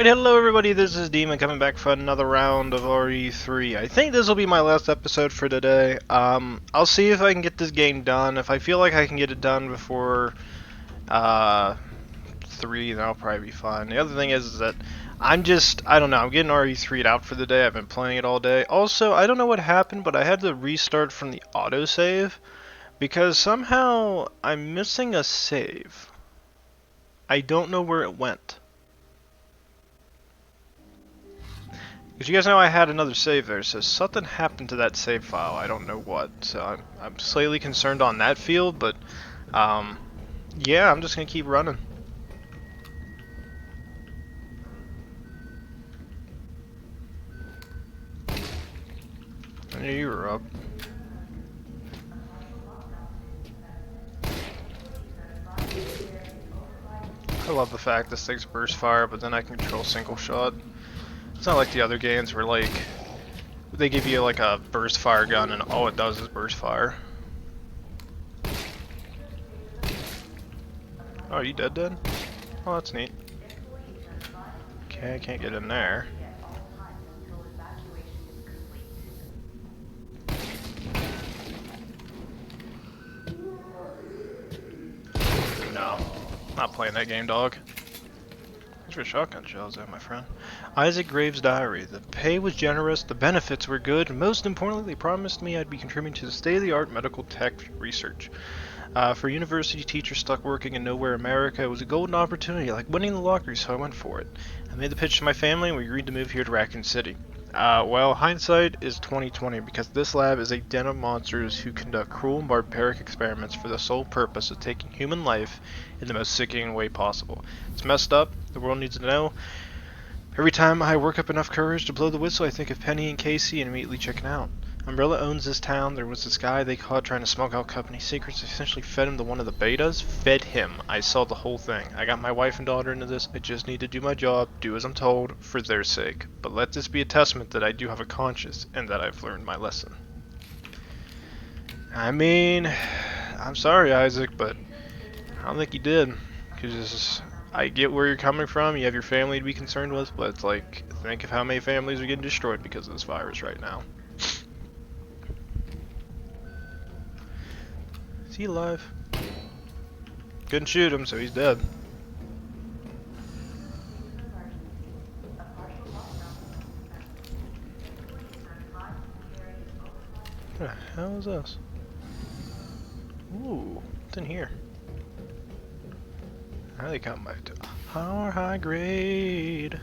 Alright, hello everybody, this is Demon coming back for another round of RE3. I think this will be my last episode for today. I'll see if I can get this game done. If I feel like I can get it done before 3, then I'll probably be fine. The other thing is that I don't know, I'm getting RE3'd out for the day. I've been playing it all day. Also, I don't know what happened, but I had to restart from the autosave because somehow I'm missing a save. I don't know where it went. Because you guys know I had another save there, so something happened to that save file. I don't know what, so I'm slightly concerned on that field, but yeah, I'm just gonna keep running. I knew you were up. I love the fact this thing's burst fire, but then I can control single shot. It's not like the other games where like they give you like a burst fire gun and all it does is burst fire. Oh, are you dead? Oh, that's neat. Okay, I can't get in there. No, not playing that game, dog. Thanks for shotgun shells there, my friend. Isaac Graves' diary. The pay was generous, the benefits were good, and most importantly, they promised me I'd be contributing to the state-of-the-art medical tech research. For a university teacher stuck working in nowhere America, it was a golden opportunity, like winning the lottery, so I went for it. I made the pitch to my family, and we agreed to move here to Raccoon City. Well, hindsight is 20/20 because this lab is a den of monsters who conduct cruel and barbaric experiments for the sole purpose of taking human life in the most sickening way possible. It's messed up. The world needs to know. Every time I work up enough courage to blow the whistle, I think of Penny and Casey and immediately chicken out. Umbrella owns this town. There was this guy they caught trying to smoke out company secrets. I essentially fed him to one of the betas. Fed him. I saw the whole thing. I got my wife and daughter into this. I just need to do my job, do as I'm told, for their sake. But let this be a testament that I do have a conscience and that I've learned my lesson. I mean, I'm sorry, Isaac, but I don't think you did. Because I get where you're coming from. You have your family to be concerned with, but it's like, think of how many families are getting destroyed because of this virus right now. Is he alive? Couldn't shoot him, so he's dead. What the hell is this? Ooh, what's in here? How do they come back to our high grade?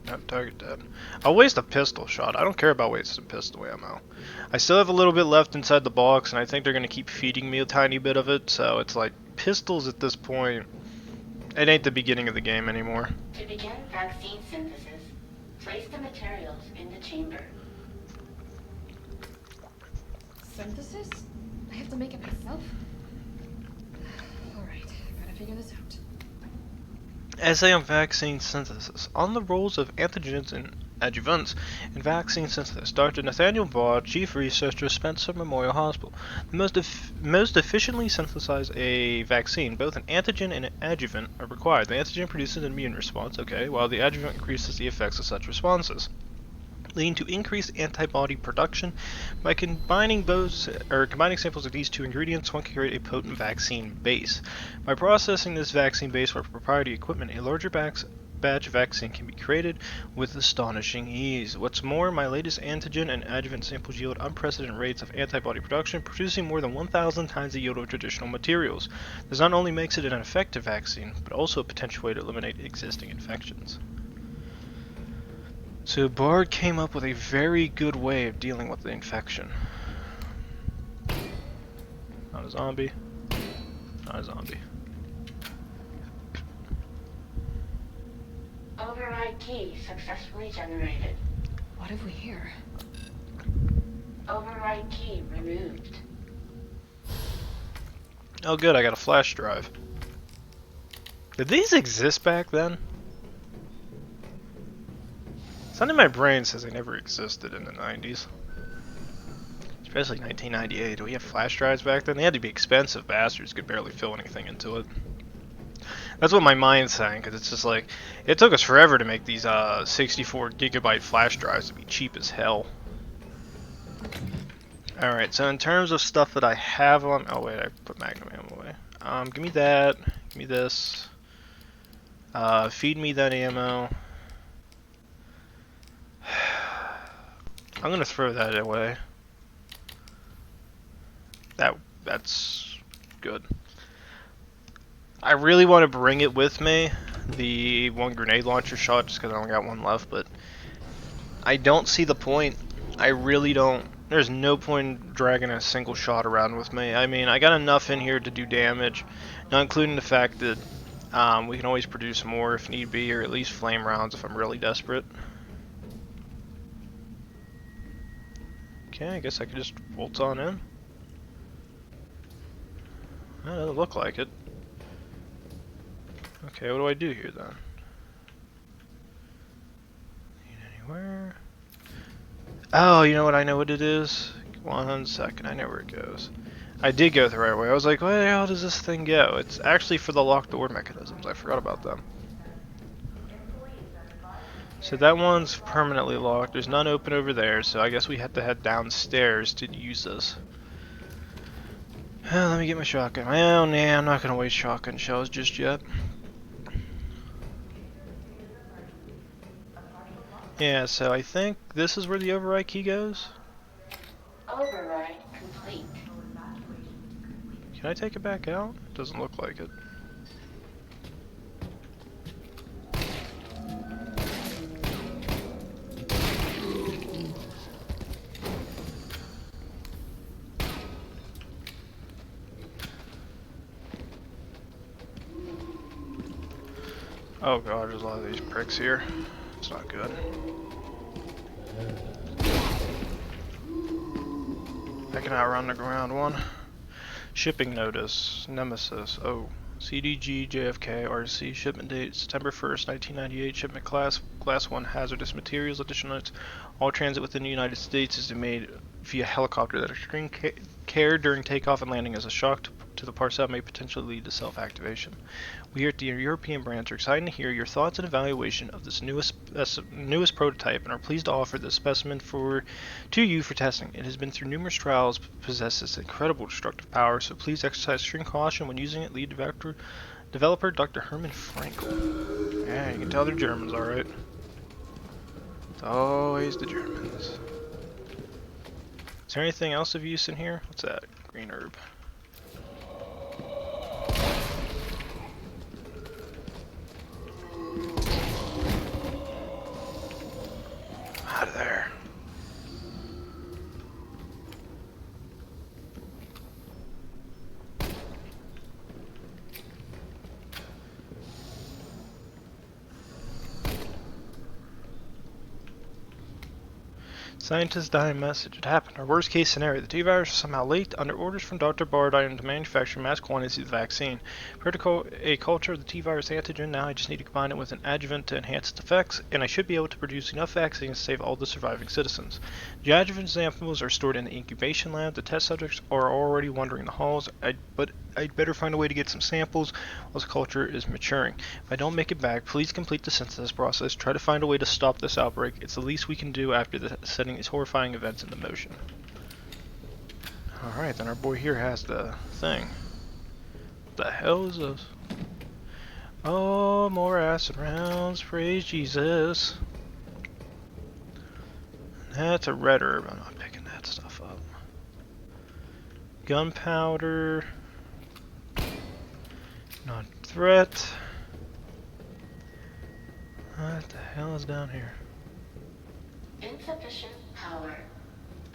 Nope, target dead. I'll waste a pistol shot. I don't care about wasting pistol ammo. I still have a little bit left inside the box, and I think they're going to keep feeding me a tiny bit of it, so it's like, pistols at this point, it ain't the beginning of the game anymore. To begin vaccine synthesis, place the materials in the chamber. Synthesis? I have to make it myself? Alright, gotta figure this out. Essay on vaccine synthesis. On the roles of antigens and adjuvants in vaccine synthesis. Dr. Nathaniel Baugh, chief researcher, Spencer Memorial Hospital. The most efficiently synthesize a vaccine, both an antigen and an adjuvant are required. The antigen produces an immune response, okay, while the adjuvant increases the effects of such responses, leading to increased antibody production. By combining samples of these two ingredients, one can create a potent vaccine base. By processing this vaccine base with proprietary equipment, a larger batch of vaccine can be created with astonishing ease. What's more, my latest antigen and adjuvant samples yield unprecedented rates of antibody production, producing more than 1,000 times the yield of traditional materials. This not only makes it an effective vaccine, but also a potential way to eliminate existing infections. So Bard came up with a very good way of dealing with the infection. Not a zombie. Not a zombie. Override key successfully generated. What have we here? Override key removed. Oh good, I got a flash drive. Did these exist back then? Something in my brain says they never existed in the 90s. Especially 1998. Do we have flash drives back then? They had to be expensive bastards, could barely fill anything into it. That's what my mind's saying, because it's just like, it took us forever to make these 64 gigabyte flash drives to be cheap as hell. Alright, so in terms of stuff that I have on, oh wait, I put magnum ammo away. Give me that, give me this, feed me that ammo. I'm gonna throw that away. That's good. I really want to bring it with me, the one grenade launcher shot, just because I only got one left, but I don't see the point. I really don't. There's no point in dragging a single shot around with me. I mean, I got enough in here to do damage, not including the fact that we can always produce more if need be, or at least flame rounds if I'm really desperate. Okay, I guess I could just bolt on in. That doesn't look like it. Okay, what do I do here then? Need anywhere? Oh, you know what? I know what it is. 1 second, I know where it goes. I did go the right way. I was like, where the hell does this thing go? It's actually for the locked door mechanisms. I forgot about them. So that one's permanently locked. There's none open over there, so I guess we have to head downstairs to use this. Let me get my shotgun. Oh, nah, I'm not going to waste shotgun shells just yet. Yeah, so I think this is where the override key goes. Override complete. Can I take it back out? Doesn't look like it. Oh god, there's a lot of these pricks here. It's not good. I can outrun the ground one. Shipping notice. Nemesis. Oh. CDG JFK RC. Shipment date September 1st, 1998. Shipment class 1 hazardous materials. Additional notes. All transit within the United States is made via helicopter that extreme care during takeoff and landing as a shock to the parcel may potentially lead to self-activation. We here at the European branch are excited to hear your thoughts and evaluation of this newest prototype and are pleased to offer this specimen to you for testing. It has been through numerous trials, possesses incredible destructive power, so please exercise extreme caution when using it. Lead developer Dr. Herman Frankel. Yeah, you can tell they're Germans, alright. It's always the Germans. Is there anything else of use in here? What's that? Green herb. Out of there. Scientists dying message. It happened. Our worst case scenario. The T-virus was somehow leaked under orders from Dr. Bardine to manufacture mass quantities of the vaccine. Protocol a culture of the T-virus antigen. Now I just need to combine it with an adjuvant to enhance its effects, and I should be able to produce enough vaccines to save all the surviving citizens. The adjuvant samples are stored in the incubation lab. The test subjects are already wandering the halls, but I'd better find a way to get some samples while this culture is maturing. If I don't make it back, please complete the synthesis process. Try to find a way to stop this outbreak. It's the least we can do after setting these horrifying events into motion. Alright, then our boy here has the thing. What the hell is this? Oh, more acid rounds. Praise Jesus. That's a red herb. I'm not picking that stuff up. Gunpowder. Not threat. What the hell is down here? Insufficient power.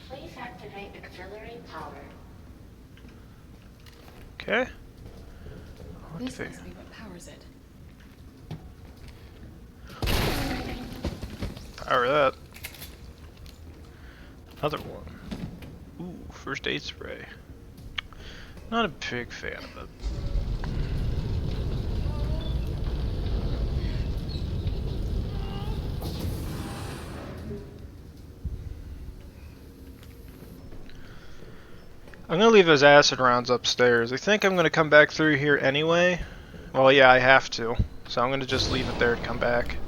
Please activate auxiliary power. Okay. This must be what powers it. Power that. Another one. Ooh, first aid spray. Not a big fan of it. I'm gonna leave those acid rounds upstairs. I think I'm gonna come back through here anyway Well, yeah, I have to. So I'm gonna just leave it there and come back.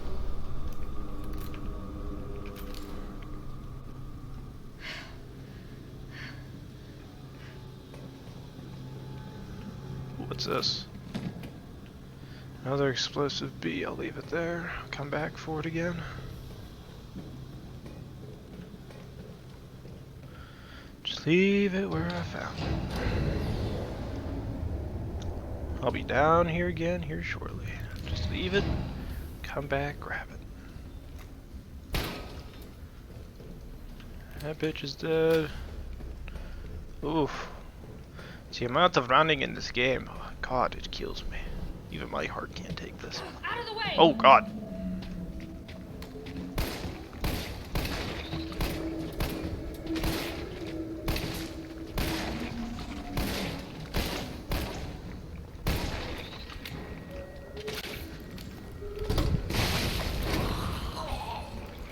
What's this? Another explosive B. I'll leave it there. Come back for it again. Just leave it where I found it. I'll be down here again here shortly. Just leave it. Come back, grab it. That bitch is dead. Oof. The amount of running in this game, oh God, it kills me. Even my heart can't take this. Out of the way! Oh God.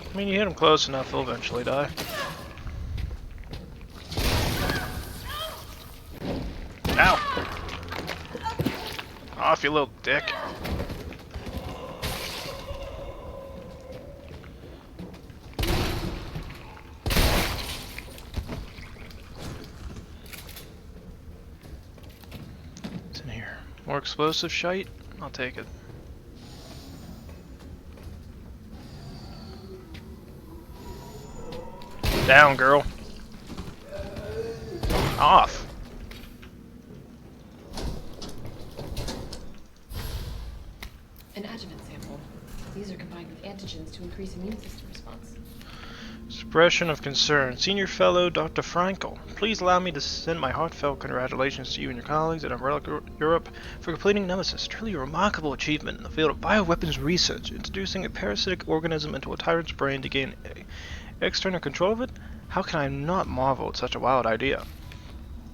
I mean, you hit him close enough, he'll eventually die. Ow! Off, you little dick. What's in here? More explosive shite? I'll take it. Down, girl. Off. An adjuvant sample. These are combined with antigens to increase immune system response. Expression of concern. Senior Fellow Dr. Frankel, please allow me to send my heartfelt congratulations to you and your colleagues at Umbrella Europe for completing Nemesis. Truly a remarkable achievement in the field of bioweapons research. Introducing a parasitic organism into a tyrant's brain to gain external control of it? How can I not marvel at such a wild idea?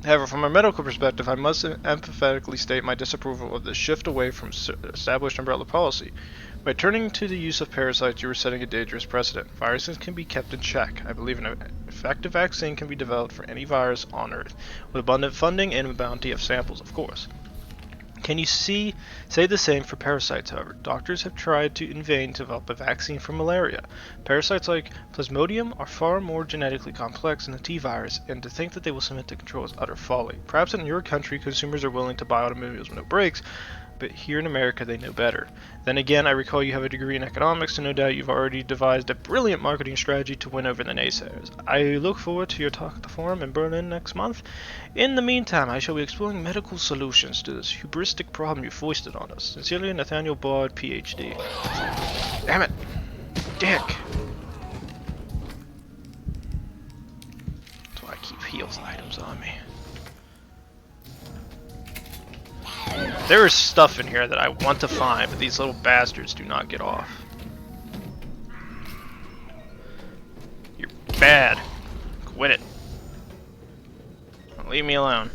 However, from a medical perspective, I must emphatically state my disapproval of this shift away from established umbrella policy. By turning to the use of parasites, you are setting a dangerous precedent. Viruses can be kept in check. I believe an effective vaccine can be developed for any virus on Earth, with abundant funding and a bounty of samples, of course. Can you say the same for parasites, however? Doctors have tried in vain to develop a vaccine for malaria. Parasites like Plasmodium are far more genetically complex than the T-virus, and to think that they will submit to control is utter folly. Perhaps in your country, consumers are willing to buy automobiles with no brakes, but here in America they know better. Then again, I recall you have a degree in economics, so no doubt you've already devised a brilliant marketing strategy to win over the naysayers. I look forward to your talk at the forum in Berlin next month. In the meantime, I shall be exploring medical solutions to this hubristic problem you foisted on us. Sincerely, Nathaniel Bard, PhD. Damn it! Dick! That's why I keep heals items on me. There is stuff in here that I want to find, but these little bastards do not get off. You're bad. Quit it. Leave me alone.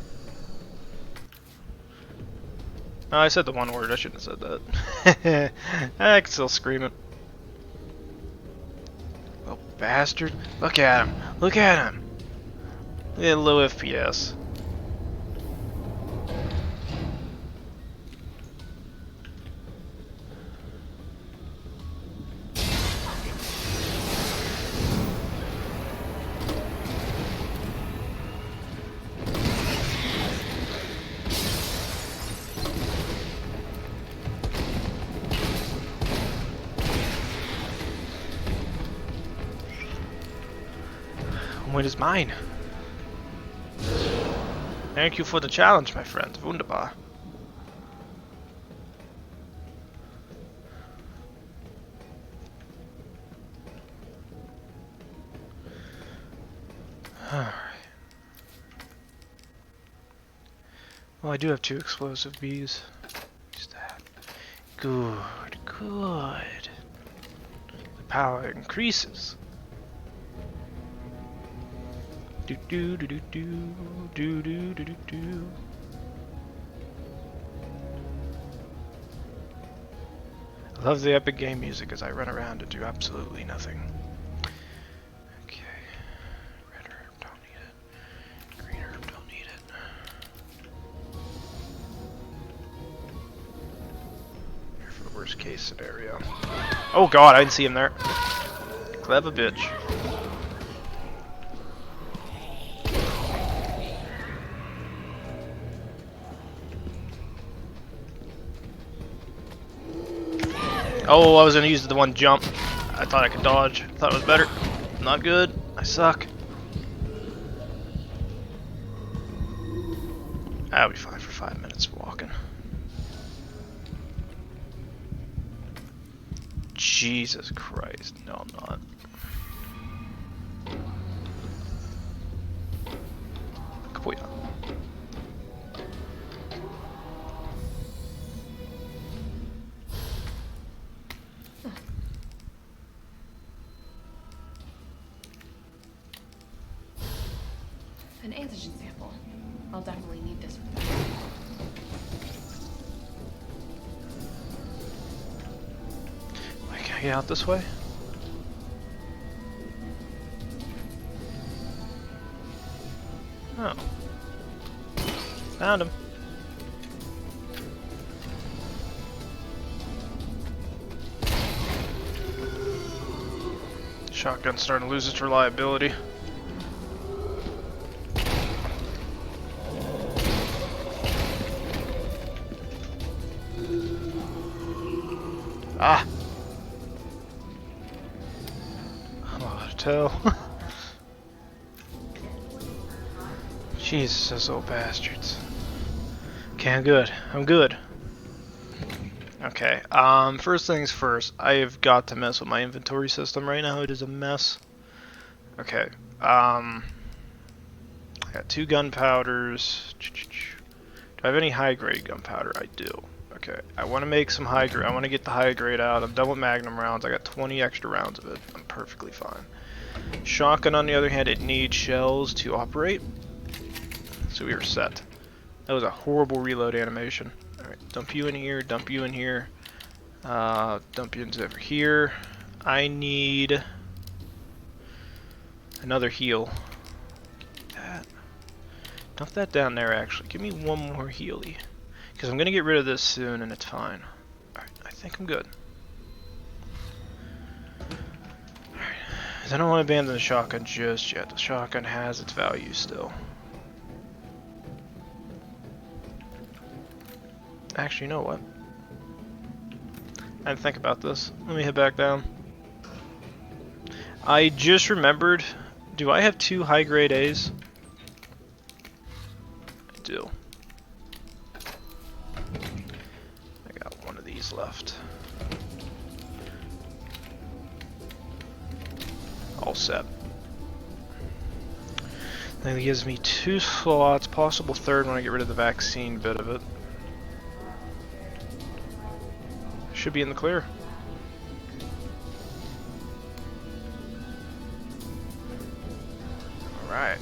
Oh, I said the one word. I shouldn't have said that. I can still scream it. Little bastard. Look at him. Look at him. Yeah, low FPS. What is mine? Thank you for the challenge, my friend. Wunderbar. Alright. Well, I do have 2 explosive bees. Use that. Good, good. The power increases. Do do do do do do do do do do. I love the epic game music as I run around and do absolutely nothing. Okay. Red herb, don't need it. Green herb, don't need it. worst case scenario. Oh god, I didn't see him there. Clever bitch. Oh, I was gonna use the one jump. I thought I could dodge. Thought it was better. Not good. I suck. I'll be fine for 5 minutes walking. Jesus Christ. No, I'm not. Kapuya. An antigen sample. I'll definitely need this for that. Wait, can I get out this way? Oh. Found him. Shotgun's starting to lose its reliability. Ah! I'm out of tell. Jesus, those little bastards. Okay, I'm good. I'm good. Okay, first things first, I have got to mess with my inventory system right now. It is a mess. Okay, I got 2 gunpowders. Do I have any high grade gunpowder? I do. Okay, I want to make some high grade. I want to get the high grade out. I'm done with magnum rounds. I got 20 extra rounds of it. I'm perfectly fine. Shotgun, on the other hand, it needs shells to operate. So we are set. That was a horrible reload animation. Alright, dump you in here, dump you in here. Dump you into over here. I need another heal. That. Dump that down there, actually. Give me one more healy. Because I'm going to get rid of this soon and it's fine. Alright, I think I'm good. Alright. I don't want to abandon the shotgun just yet. The shotgun has its value still. Actually, you know what? I didn't think about this. Let me head back down. I just remembered. Do I have 2 high grade A's? I do. I got one of these left. All set. That gives me 2 slots, possible 3rd when I get rid of the vaccine bit of it. Should be in the clear. Alright.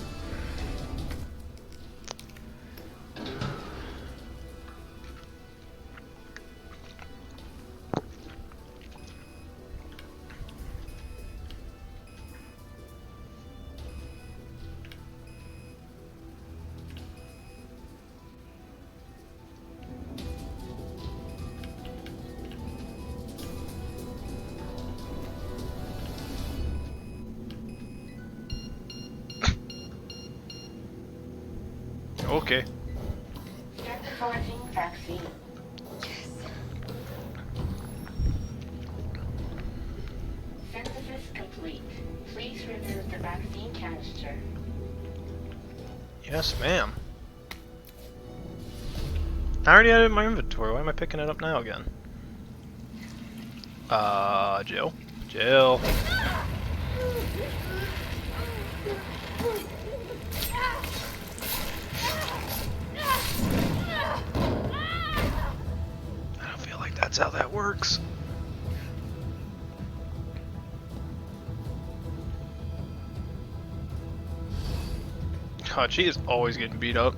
Okay. Start the foraging vaccine. Synthesis complete. Please remove the vaccine canister. Yes, ma'am. I already had it in my inventory. Why am I picking it up now again? Jill? Jill. I don't feel like that's how that works. God, she is always getting beat up.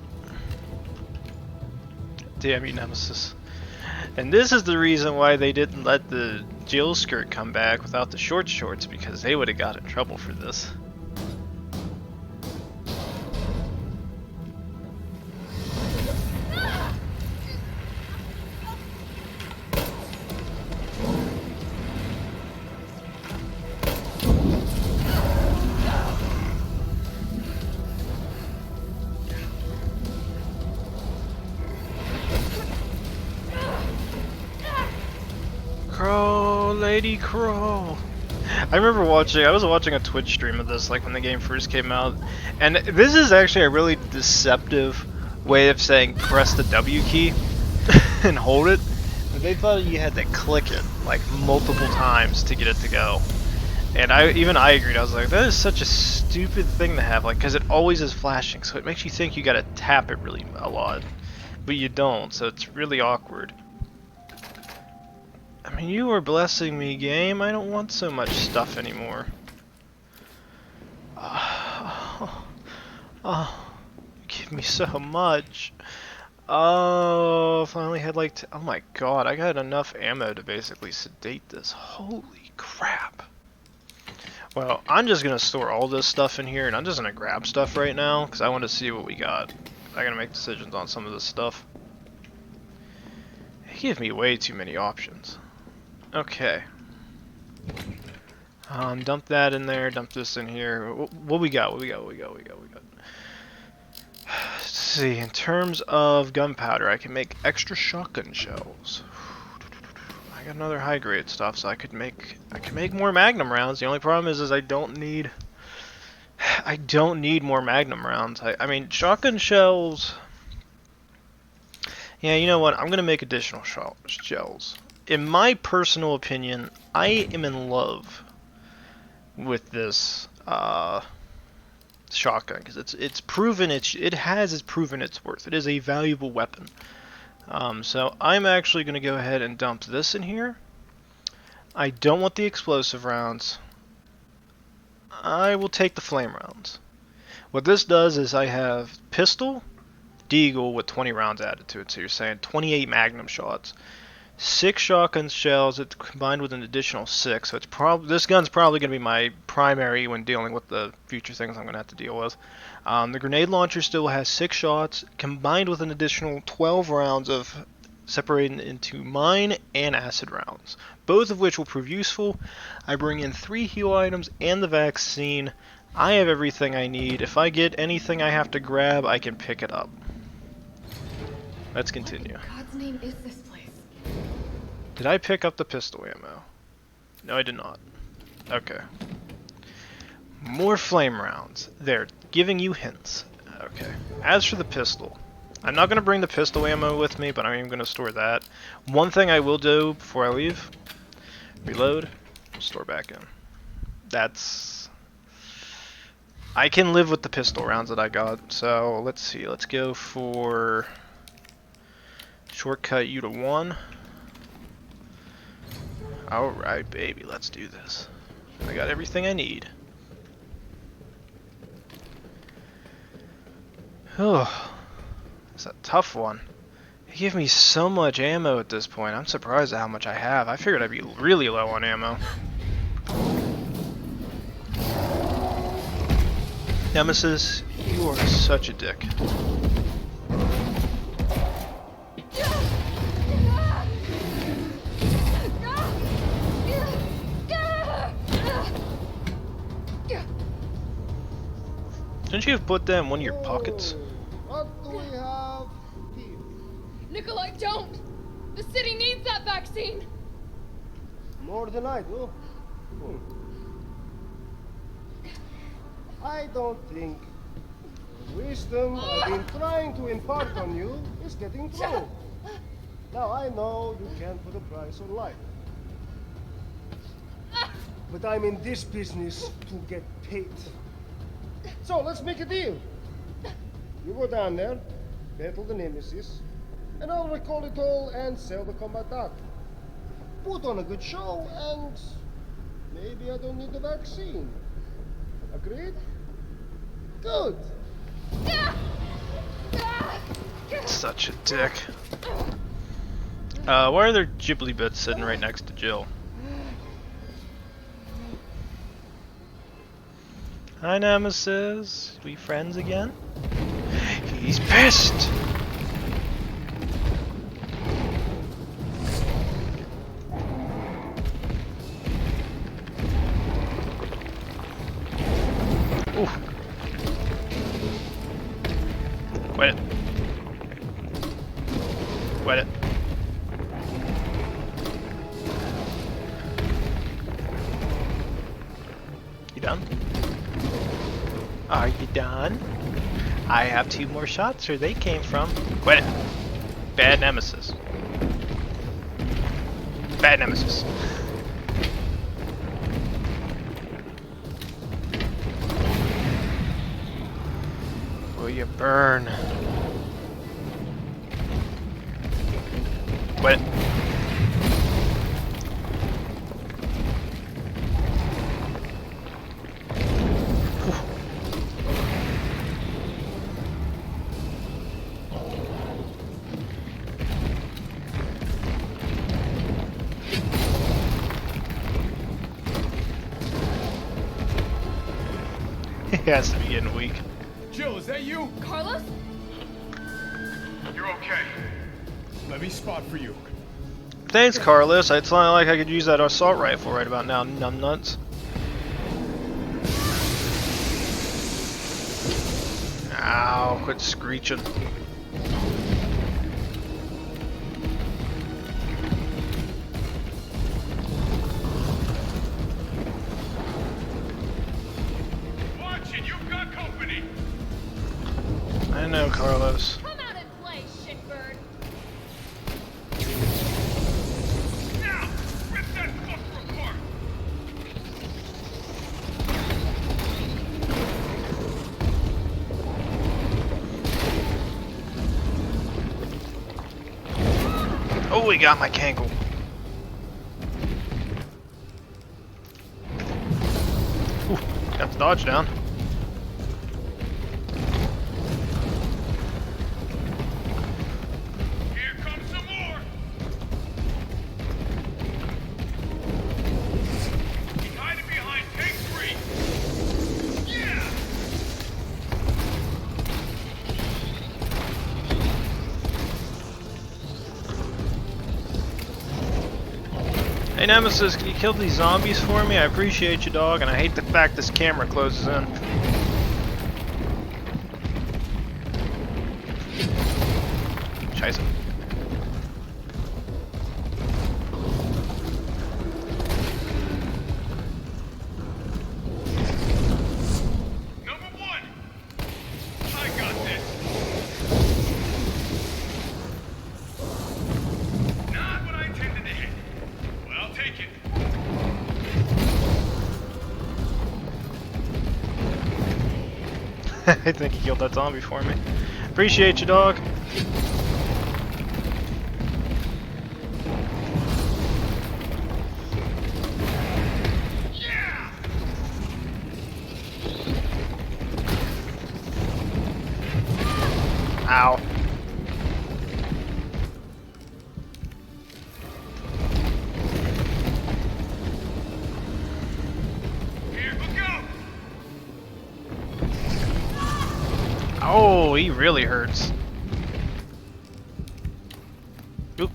Damn you, Nemesis. And this is the reason why they didn't let the Jill skirt come back without the short shorts, because they would have got in trouble for this. Oh, Lady Crow. I remember I was watching a Twitch stream of this, like when the game first came out, and this is actually a really deceptive way of saying press the W key and hold it. But they thought you had to click it like multiple times to get it to go. And I agreed. I was like, that is such a stupid thing to have, like, because it always is flashing, so it makes you think you gotta tap it really a lot, but you don't, so it's really awkward. I mean, you were blessing me, game. I don't want so much stuff anymore. Oh, you give me so much. Oh, if I only had like, oh my god, I got enough ammo to basically sedate this. Holy crap. Well, I'm just gonna store all this stuff in here, and I'm just gonna grab stuff right now, because I want to see what we got. I gotta make decisions on some of this stuff. They give me way too many options. Okay. Dump that in there, dump this in here. What we got? What we got? Let's see, in terms of gunpowder, I can make extra shotgun shells. I got another high grade stuff, so I could make more magnum rounds. The only problem is I don't need more magnum rounds. I mean, shotgun shells. Yeah, you know what? I'm gonna make additional shells. In my personal opinion, I am in love with this shotgun because it's proven it has proven its worth. It is a valuable weapon. So I'm actually going to go ahead and dump this in here. I don't want the explosive rounds. I will take the flame rounds. What this does is I have pistol, deagle with 20 rounds added to it. So you're saying 28 magnum shots. 6 shotgun shells, it's combined with an additional 6, so it's this gun's probably going to be my primary when dealing with the future things I'm going to have to deal with. The grenade launcher still has 6 shots, combined with an additional 12 rounds of separated into mine and acid rounds, both of which will prove useful. I bring in 3 heal items and the vaccine. I have everything I need. If I get anything I have to grab, I can pick it up. Let's continue. What in God's name is this place? Did I pick up the pistol ammo? No, I did not. Okay. More flame rounds. They're giving you hints. Okay. As for the pistol, I'm not going to bring the pistol ammo with me, but I am going to store that. One thing I will do before I leave, reload, store back in. I can live with the pistol rounds that I got. So let's see. Let's go for shortcut U to 1. Alright, baby, let's do this. I got everything I need. Oh, it's a tough one. They give me so much ammo at this point. I'm surprised at how much I have. I figured I'd be really low on ammo. Nemesis, you are such a dick. Shouldn't you have put that in one of your pockets? What do we have here? Nikolai, don't! The city needs that vaccine! More than I do. I don't think the wisdom I've been trying to impart on you is getting through. Now I know you can't put a price on life. But I'm in this business to get paid. So let's make a deal. You go down there, battle the Nemesis, and I'll recall it all and sell the combat data. Put on a good show, and maybe I don't need the vaccine. Agreed? Good. Such a dick. Why are there Ghibli bits sitting right next to Jill? Hi, Nemesis. We friends again? He's pissed! Ooh. Wet it. Wet it. You done? Are you done? I have 2 more shots where they came from. Quit it. Bad Nemesis. Bad Nemesis. Will you burn? Quit it. He has to be getting weak. Jill, is that you? Carlos? You're okay. Let me spot for you. Thanks, Carlos. It's not like I could use that assault rifle right about now, numbnuts. Ow, quit screeching. Watch it, you've got company. I know, Carlos. Come out and play, shitbird. Now, rip that fucker apart. Oh, he got my cankle. Ooh, got the dodge down. Here comes some more. He's hiding behind tank 3. Yeah. Hey Nemesis, can you kill these zombies for me? I appreciate you, dog, and I hate the fact this camera closes in. Scheiße. Number 1. I got this. Not what I intended to hit. But I'll take it. I think he killed that zombie for me. Appreciate you, dog. Yeah. Ow. Here, look out. Oh, he really hurts. Oop.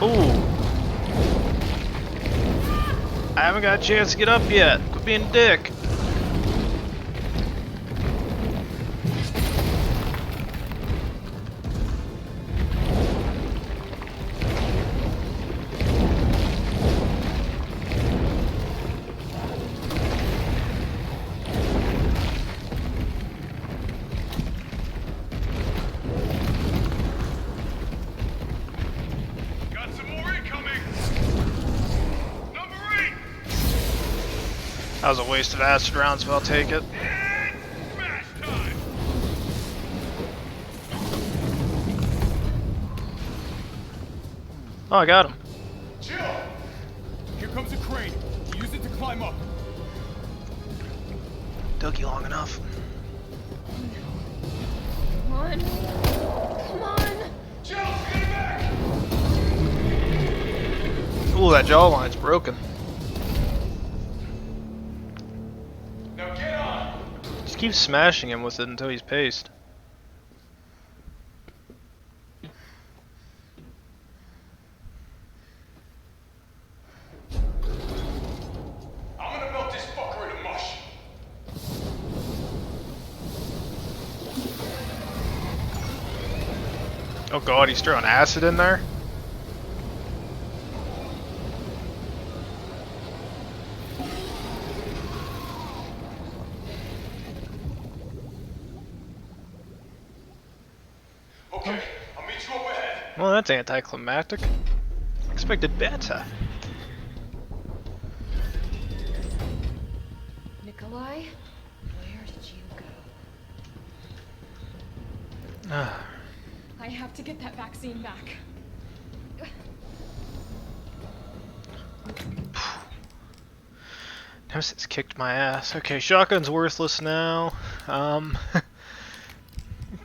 Ooh. I haven't got a chance to get up yet. Quit being a dick. Got some more incoming. Number 8. That was a waste of acid rounds, but I'll take it. And smash time. Oh, I got him. Jill. Here comes a crane. Use it to climb up. Took you long enough. Come on. Come on. Jill, get back. Ooh, that jawline's broken. Now get on. Just keep smashing him with it until he's paced. I'm gonna melt this fucker into mush. Oh god, he's throwing acid in there? Okay, I'll meet you up ahead. Well, that's anticlimactic. Expected better. Nikolai, where did you go? Ah. I have to get that vaccine back. Nemesis kicked my ass. Okay, shotgun's worthless now.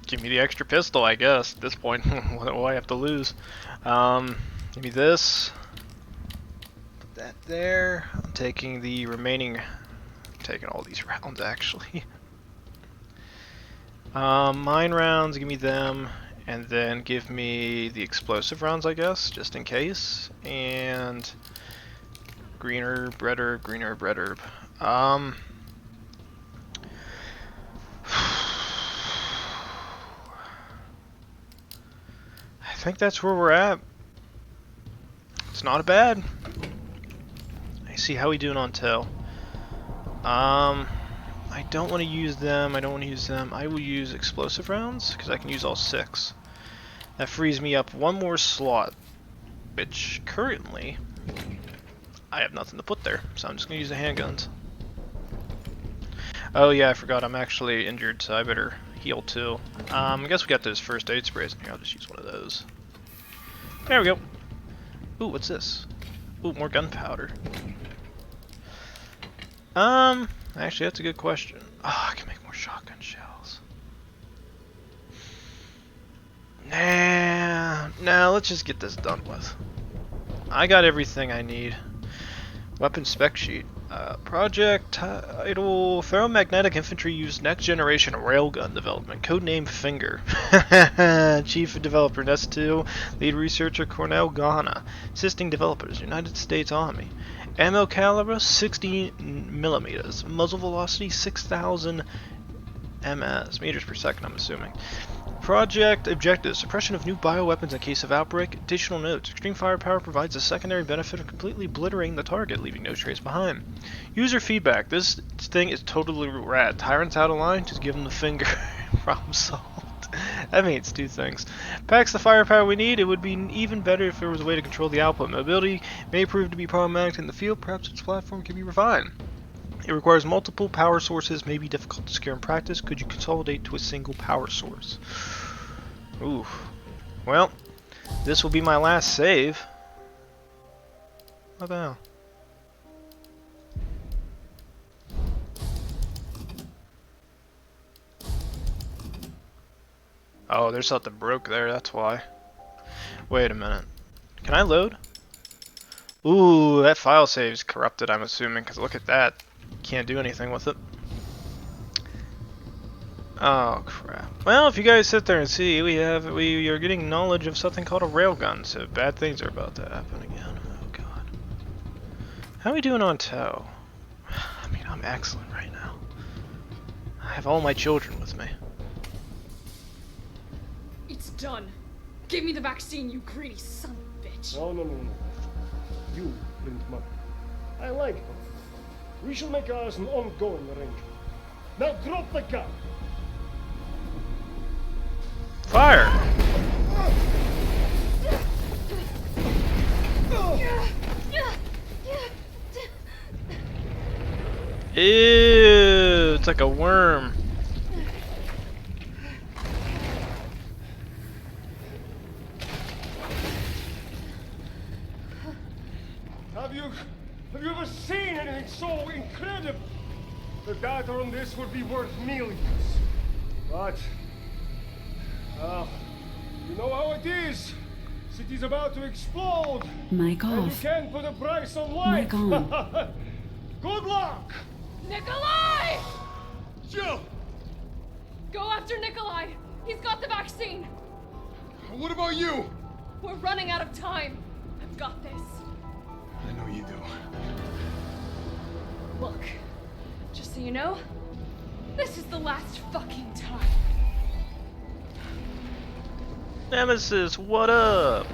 Give me the extra pistol, I guess. At this point, what do I have to lose? Give me this. Put that there. I'm taking the remaining. I'm taking all these rounds actually. Mine rounds, give me them, and then give me the explosive rounds, I guess, just in case. And green herb, red herb, green herb, red herb. I think that's where we're at. It's not bad. I see how we doing on tail. I don't want to use them. I don't want to use them. I will use explosive rounds because I can use all 6. That frees me up one more slot, which currently I have nothing to put there, so I'm just gonna use the handguns. Oh yeah, I forgot I'm actually injured, so I better heal too. I guess we got those first aid sprays in here. I'll just use one of those. There we go. Ooh, what's this? Ooh, more gunpowder. Actually, that's a good question. Oh, I can make more shotgun shells. Nah, let's just get this done with. I got everything I need. Weapon spec sheet. Project title: Ferromagnetic Infantry Used Next Generation Railgun Development. Codename Finger. Chief Developer S.T.A.R.S. Lead Researcher Cornell Ghana. Assisting Developers United States Army. Ammo caliber 60 millimeters. Muzzle velocity 6,000 ms. Meters per second, I'm assuming. Project objectives: suppression of new bioweapons in case of outbreak. Additional notes: extreme firepower provides a secondary benefit of completely obliterating the target, leaving no trace behind. User feedback: this thing is totally rad. Tyrants out of line, just give them the finger. Problem solved. That means 2 things. Packs the firepower we need. It would be even better if there was a way to control the output. Mobility may prove to be problematic in the field. Perhaps its platform can be refined. It requires multiple power sources, may be difficult to secure in practice. Could you consolidate to a single power source? Ooh. Well, this will be my last save. What the hell? Oh, there's something broke there, that's why. Wait a minute. Can I load? Ooh, that file save's corrupted, I'm assuming, because look at that. Can't do anything with it. Oh crap. Well, if you guys sit there and see, we are getting knowledge of something called a railgun, so bad things are about to happen again. Oh god. How are we doing on tow? I mean, I'm excellent right now. I have all my children with me. It's done. Give me the vaccine, you greedy son of a bitch. No. You print money. I like it. We shall make ours an ongoing arrangement. Now drop the gun. Fire! Ew, it's like a worm. Have you ever seen anything so incredible? The data on this would be worth millions. But, you know how it is. City's about to explode. Mic And you off. can't put a price on life. Mic on. Good luck. Nikolai! Jill! Go after Nikolai! He's got the vaccine! What about you? We're running out of time. I've got this. I know you do. Look, just so you know, this is the last fucking time. Nemesis, what up?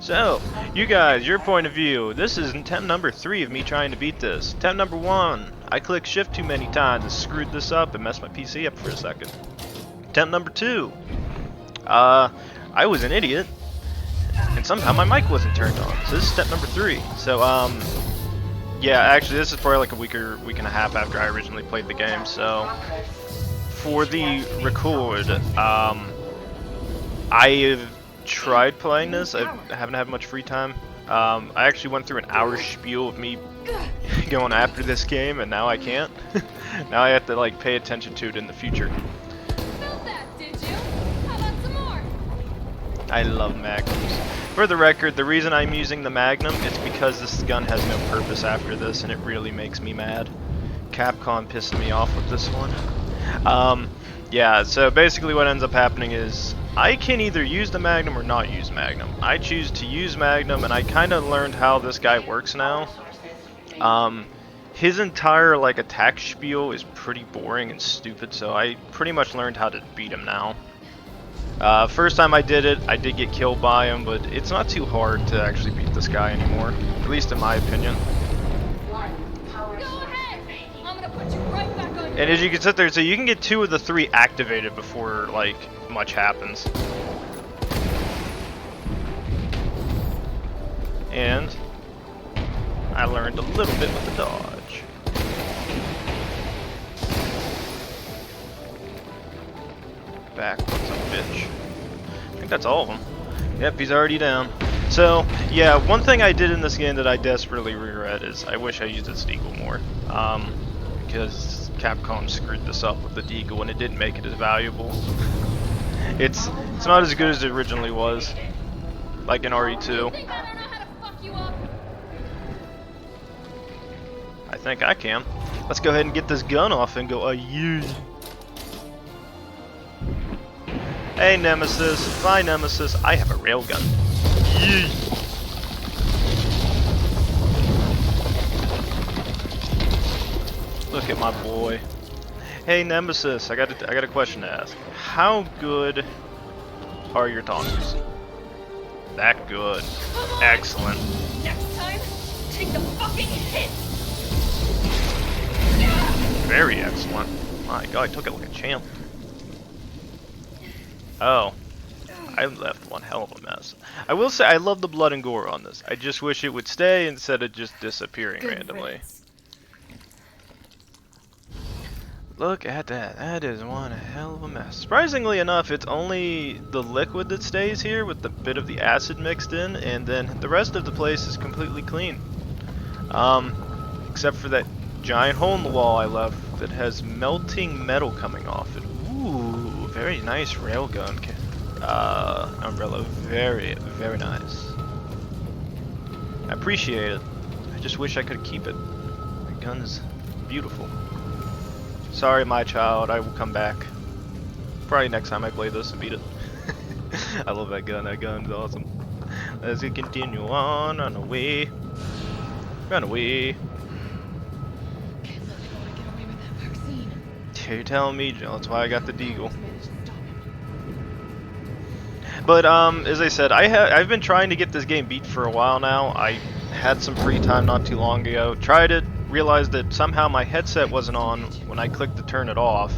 So, you guys, your point of view. This is attempt number 3 of me trying to beat this. Attempt number 1, I clicked shift too many times and screwed this up and messed my PC up for a second. Attempt number 2, I was an idiot, and somehow my mic wasn't turned on. So this is step number 3. So, yeah, actually this is probably like a week and a half after I originally played the game, so for the record, I've tried playing this. I haven't had much free time. I actually went through an hour spiel of me going after this game, and now I can't. Now I have to like pay attention to it in the future. Felt that, did you? How about some more? I love magnums. For the record, the reason I'm using the magnum is because this gun has no purpose after this, and it really makes me mad. Capcom pissed me off with this one. Yeah, so basically what ends up happening is I can either use the Magnum or not use Magnum. I choose to use Magnum, and I kind of learned how this guy works now. His entire like attack spiel is pretty boring and stupid, so I pretty much learned how to beat him now. First time I did it, I did get killed by him, but it's not too hard to actually beat this guy anymore, at least in my opinion. And as you can sit there, so you can get 2 of the 3 activated before like much happens. And I learned a little bit with the dodge. Back, what's up, bitch? I think that's all of them. Yep, he's already down. So, yeah, one thing I did in this game that I desperately regret is I wish I used this deagle more. Because Capcom screwed this up with the deagle and it didn't make it as valuable. It's not as good as it originally was, like in RE2. I think I can. Let's go ahead and get this gun off and go, yeah. Hey Nemesis, bye Nemesis, I have a railgun. Yeah. Look at my boy. Hey Nemesis, I got a question to ask. How good are your taunters? That good. Excellent. Next time, take the fucking hit. Very excellent. My god, I took it like a champ. Oh. I left one hell of a mess. I will say I love the blood and gore on this. I just wish it would stay instead of just disappearing randomly. Riddance. Look at that. That is one hell of a mess. Surprisingly enough, it's only the liquid that stays here with the bit of the acid mixed in, and then the rest of the place is completely clean. Except for that giant hole in the wall I left that has melting metal coming off it. Ooh, very nice railgun. Umbrella. Very, very nice. I appreciate it. I just wish I could keep it. The gun is beautiful. Sorry, my child, I will come back. Probably next time I play this and beat it. I love that gun. That gun's awesome. Let's continue on. Run away. Run away. Can't let me get away with that vaccine. You're telling me, Jill. That's why I got the deagle. But as I said, I've been trying to get this game beat for a while now. I had some free time not too long ago. Tried it. Realized that somehow my headset wasn't on when I clicked to turn it off,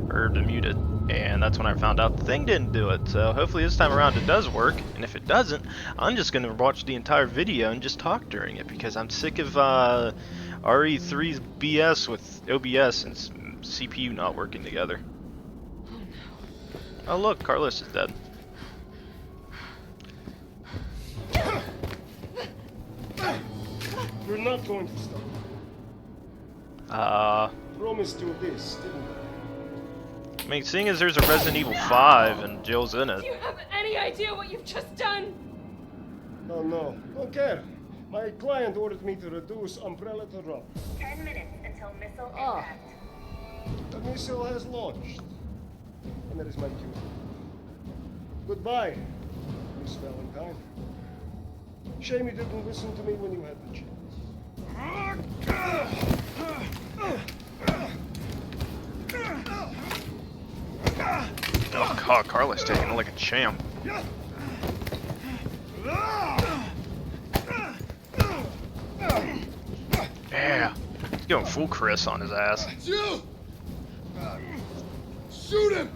or to mute it, and that's when I found out the thing didn't do it. So hopefully this time around it does work, and if it doesn't, I'm just going to watch the entire video and just talk during it, because I'm sick of RE3's BS with OBS and CPU not working together. Oh look, Carlos is dead. We're not going to stop. Promised you this, didn't I mean, seeing as there's a Resident Evil 5 and Jill's in Do it. you have any idea what you've just done? I? Oh no, don't care. My client ordered me to reduce Umbrella to rough. 10 minutes until missile Ah. impact. The missile has launched. And that is my cue. Goodbye, Miss Valentine. Shame you didn't listen to me when you had the chance. Oh god, Carlos taking it like a champ. Yeah. He's going full Chris on his ass. Jill! Shoot him!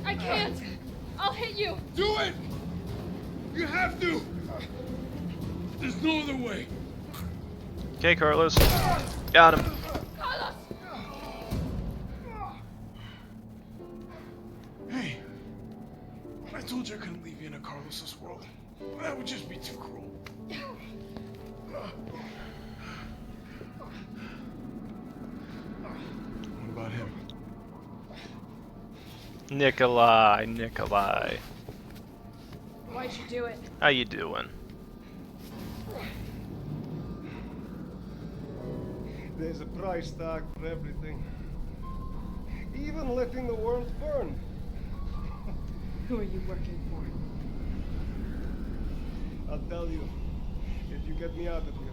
I can't! I'll hit you! Do it! You have to! There's no other way. Okay, Carlos. Got him. Carlos! Hey, I told you I couldn't leave you in a Carlos's world. That would just be too cruel. What about him? Nikolai. Why'd you do it? How you doing? There's a price tag for everything. Even letting the world burn. Who are you working for? I'll tell you, if you get me out of here.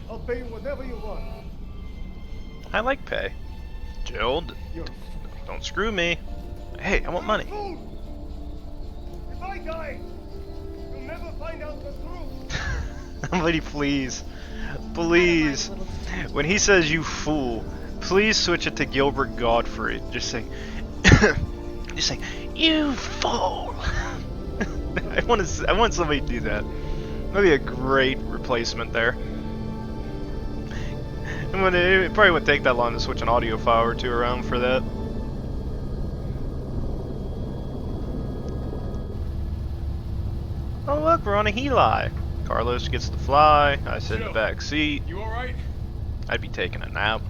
I'll pay you whatever you want. I like pay. Jill, You're don't screw me. Hey, I want money. fool! If I die, you'll never find out the truth. Somebody please. Please. When he says you fool, please switch it to Gilbert Gottfried. Just say, just say, you fool. I want somebody to do that. That'd be a great replacement there. And it probably wouldn't take that long to switch an audio file or two around for that. Oh look, we're on a heli. Carlos gets to fly. I sit in the back seat. You alright? I'd be taking a nap.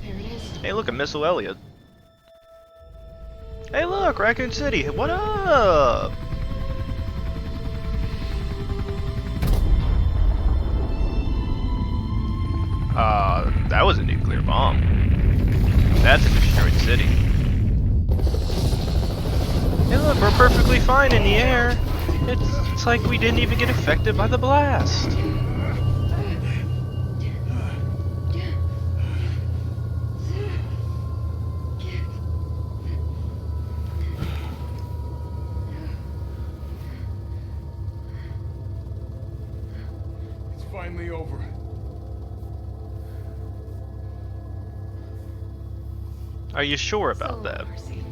There it is. Hey, look, a Missile Elliott. Hey, look, Raccoon City. What up? That was a nuclear bomb. That's a destroyed city. Hey, look, we're perfectly fine in the air. It's like we didn't even get affected by the blast. It's finally over. Are you sure about So, that? Mercy.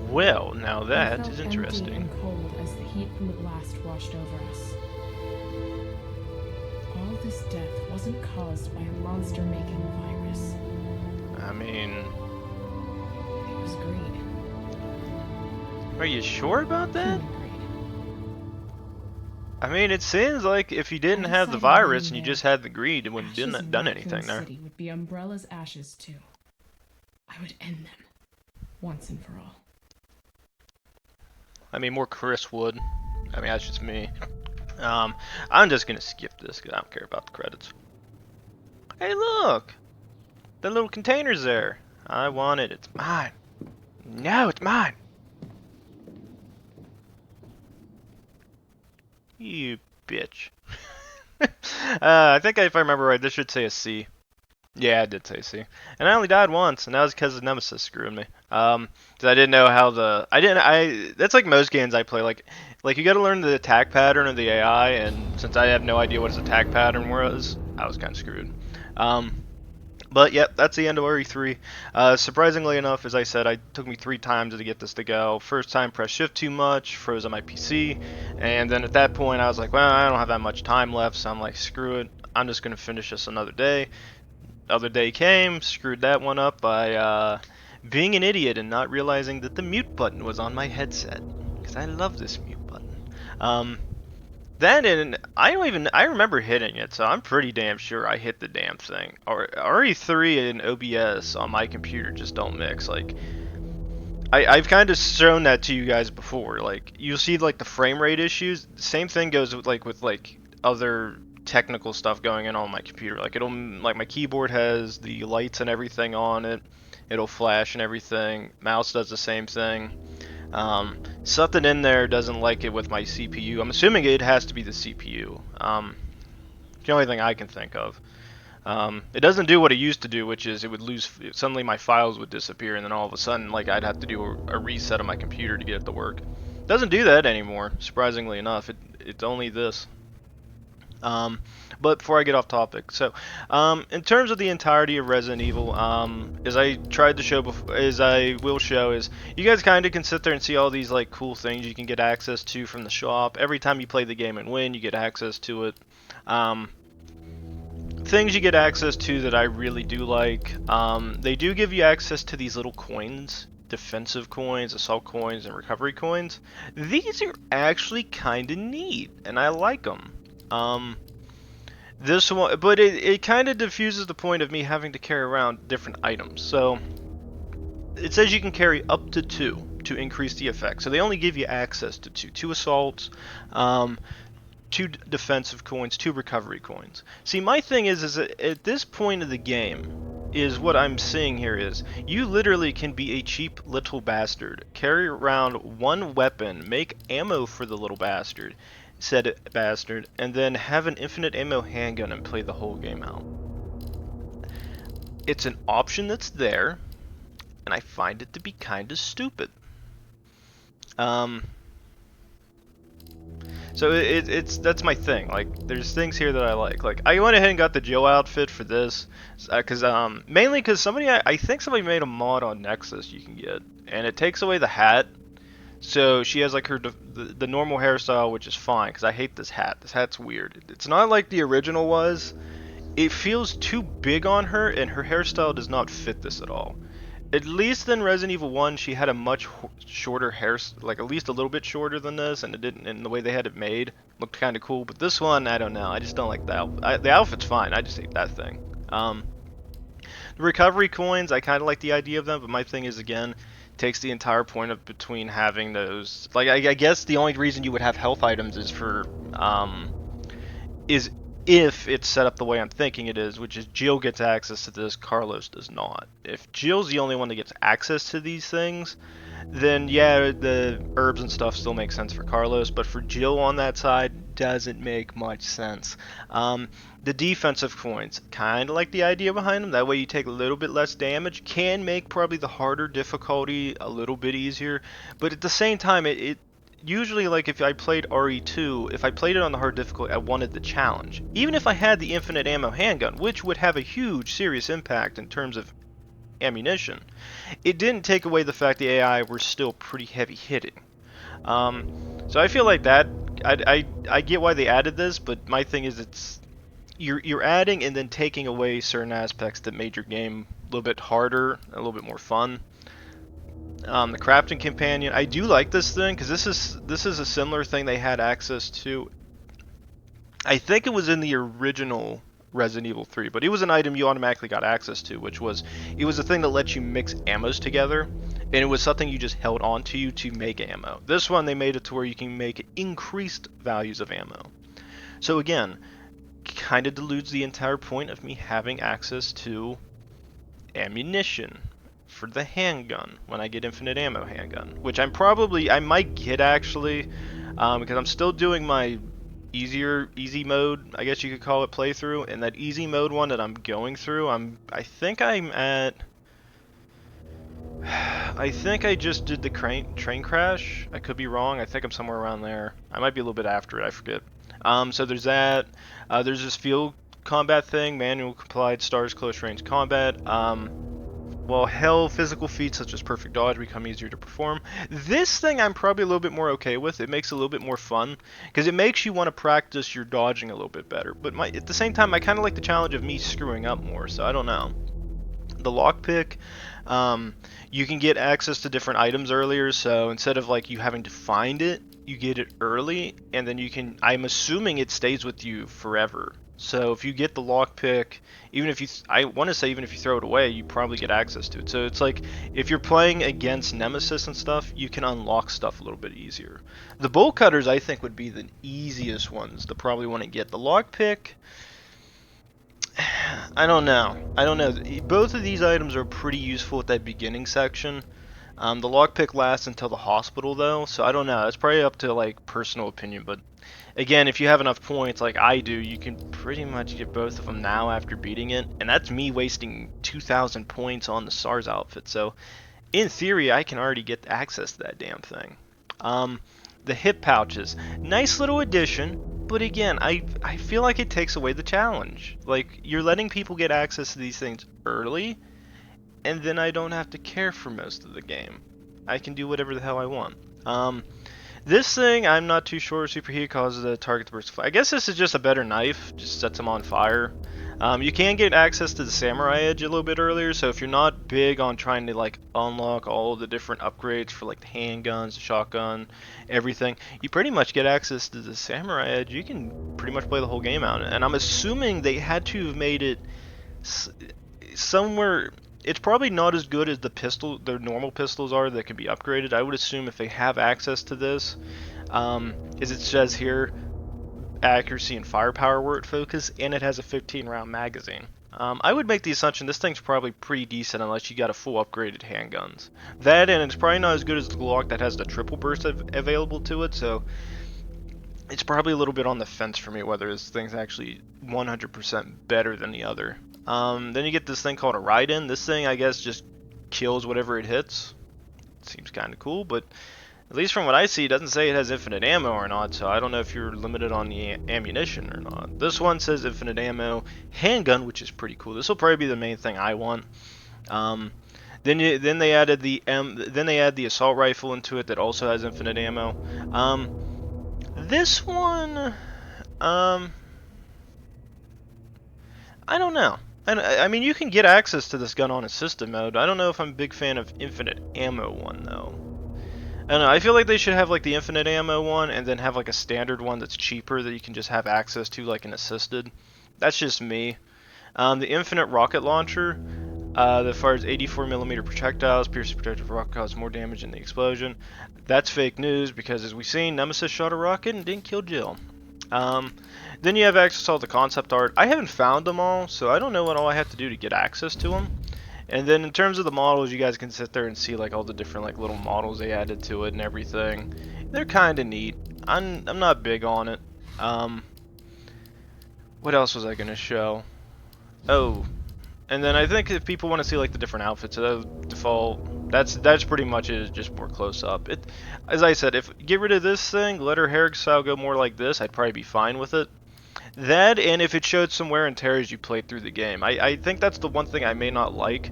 Well, now I that felt is empty interesting. and cold as the heat from the blast washed over us. All this death wasn't caused by a monster-making virus. I mean, It was greed. are you sure about that? Human greed. I mean, it seems like if you didn't I have the decided virus then and you that just had the greed, it wouldn't ashes have in done Raccoon anything there. City would be Umbrella's ashes too. I would end them, once and for all. I mean, more Chris would. I mean, that's just me. I'm just gonna skip this because I don't care about the credits. Hey, look! The little container's there. I want it. It's mine. No, it's mine. You bitch. I think if I remember right, this should say a C. Yeah, I did say C. And I only died once, and that was because of Nemesis screwing me. 'Cause I didn't know how that's like most games I play, like you gotta learn the attack pattern of the AI, and since I have no idea what his attack pattern was, I was kind of screwed. But yep, that's the end of RE3. Surprisingly enough, as I said, it took me 3 times to get this to go. First time, pressed shift too much, froze on my PC, and then at that point I was like, well, I don't have that much time left, so I'm like, screw it, I'm just gonna finish this another day. Other day came, screwed that one up by being an idiot and not realizing that the mute button was on my headset, because I love this mute button. Then I remember hitting it, so I'm pretty damn sure I hit the damn thing. Or RE3 and O.B.S. on my computer just don't mix. Like, I've kind of shown that to you guys before. Like, you'll see like the frame rate issues. Same thing goes with other technical stuff going on my computer. Like, my keyboard has the lights and everything on it. It'll flash and everything. Mouse does the same thing. Something in there doesn't like it with my CPU. I'm assuming it has to be the CPU. The only thing I can think of. It doesn't do what it used to do, which is it would lose, suddenly my files would disappear, and then all of a sudden, like, I'd have to do a reset of my computer to get it to work. It doesn't do that anymore, surprisingly enough. It's only this. But before I get off topic, so in terms of the entirety of Resident Evil, as I tried to show before, as I will show, is you guys kind of can sit there and see all these like cool things you can get access to from the shop. Every time you play the game and win, you get access to it. Things you get access to that I really do like, they do give you access to these little coins, defensive coins, assault coins, and recovery coins. These are actually kind of neat, and I like them. This one, but it kind of diffuses the point of me having to carry around different items. So it says you can carry up to 2 to increase the effect. So they only give you access to 2 assaults, 2 defensive coins, 2 recovery coins. See, my thing is that at this point of the game, is what I'm seeing here is, you literally can be a cheap little bastard, carry around 1 weapon, make ammo for the little bastard, said bastard, and then have an infinite ammo handgun and play the whole game out. It's an option that's there, and I find it to be kind of stupid. So that's my thing. Like, there's things here that I like. Like, I went ahead and got the Jill outfit for this, mainly because somebody, I think somebody made a mod on Nexus you can get, and it takes away the hat. So she has like the normal hairstyle, which is fine, because I hate this hat. This hat's weird. It's not like the original was. It feels too big on her, and her hairstyle does not fit this at all. At least in Resident Evil 1, she had a much shorter hair, like at least a little bit shorter than this, and it didn't. And the way they had it made looked kind of cool. But this one, I don't know. I just don't like the outfit's fine. I just hate that thing. The recovery coins, I kind of like the idea of them, but my thing is, again, takes the entire point of between having those. Like, I guess the only reason you would have health items is for is if it's set up the way I'm thinking it is, which is Jill gets access to this, Carlos does not. If Jill's the only one that gets access to these things, then yeah, the herbs and stuff still make sense for Carlos, but for Jill on that side, doesn't make much sense. The defensive coins, kind of like the idea behind them. That way you take a little bit less damage, can make probably the harder difficulty a little bit easier, but at the same time, it usually, like if I played RE2, if I played it on the hard difficulty, I wanted the challenge. Even if I had the infinite ammo handgun, which would have a huge, serious impact in terms of ammunition, it didn't take away the fact the AI were still pretty heavy hitting. So I feel like that, I get why they added this, but my thing is you're adding and then taking away certain aspects that made your game a little bit harder, a little bit more fun. The crafting companion, I do like this thing because this is a similar thing they had access to. I think it was in the original Resident Evil 3, but it was an item you automatically got access to, which was, it was a thing that lets you mix ammos together, and it was something you just held onto you to make ammo. This one, they made it to where you can make increased values of ammo. So again, kind of deludes the entire point of me having access to ammunition for the handgun when I get infinite ammo handgun, which I might get actually, because I'm still doing my easy mode, I guess you could call it, playthrough, and that easy mode one that I'm going through, I think I just did the train crash. I could be wrong. I think I'm somewhere around there. I might be a little bit after it. I forget. So there's that. There's this field combat thing, manual complied S.T.A.R.S close range combat. While hell, physical feats such as perfect dodge become easier to perform. This thing I'm probably a little bit more okay with. It makes it a little bit more fun, because it makes you want to practice your dodging a little bit better. But at the same time, I kind of like the challenge of me screwing up more, so I don't know. The lockpick, you can get access to different items earlier, so instead of like you having to find it, you get it early, and then you can, I'm assuming it stays with you forever. So if you get the lockpick, even if you throw it away, you probably get access to it. So it's like, if you're playing against Nemesis and stuff, you can unlock stuff a little bit easier. The bolt cutters, I think, would be the easiest ones to probably want to get. The lockpick, I don't know. Both of these items are pretty useful at that beginning section. The lockpick lasts until the hospital though, so I don't know. That's probably up to like personal opinion, but again, if you have enough points like I do, you can pretty much get both of them now after beating it, and that's me wasting 2,000 points on the S.T.A.R.S outfit. So in theory, I can already get access to that damn thing. The hip pouches, nice little addition, but again, I feel like it takes away the challenge. Like, you're letting people get access to these things early, and then I don't have to care for most of the game. I can do whatever the hell I want. This thing, I'm not too sure. Superheat causes the target to burst. I guess this is just a better knife. Just sets them on fire. You can get access to the samurai edge a little bit earlier. So if you're not big on trying to like unlock all of the different upgrades for like the handguns, the shotgun, everything, you pretty much get access to the samurai edge. You can pretty much play the whole game out. And I'm assuming they had to have made it somewhere. It's probably not as good as the normal pistols are that can be upgraded. I would assume if they have access to this, as it says here, accuracy and firepower were at focus, and it has a 15-round magazine. I would make the assumption this thing's probably pretty decent unless you got a full upgraded handguns. That, and it's probably not as good as the Glock that has the triple burst available to it, so it's probably a little bit on the fence for me whether this thing's actually 100% better than the other. Then you get this thing called a ride-in. This thing, I guess, just kills whatever it hits. Seems kind of cool, but at least from what I see, it doesn't say it has infinite ammo or not, so I don't know if you're limited on the ammunition or not. This one says infinite ammo handgun, which is pretty cool. This will probably be the main thing I want. Then they added the assault rifle into it that also has infinite ammo. This one, I don't know. I mean, you can get access to this gun on a system mode. I don't know if I'm a big fan of infinite ammo one though. I don't know. I feel like they should have like the infinite ammo one and then have like a standard one that's cheaper that you can just have access to like an assisted. That's just me. The infinite rocket launcher that fires 84mm projectiles, pierces projectile rocket, causes more damage in the explosion. That's fake news because as we've seen, Nemesis shot a rocket and didn't kill Jill. Then you have access to all the concept art. I haven't found them all, so I don't know what all I have to do to get access to them. And then in terms of the models, you guys can sit there and see like all the different like little models they added to it and everything. They're kind of neat. I'm not big on it. What else was I gonna show? Oh, and then I think if people want to see like the different outfits, default. That's pretty much it. It's just more close up. As I said, if get rid of this thing, let her hairstyle go more like this, I'd probably be fine with it. That, and if it showed some wear and tear as you played through the game. I think that's the one thing I may not like,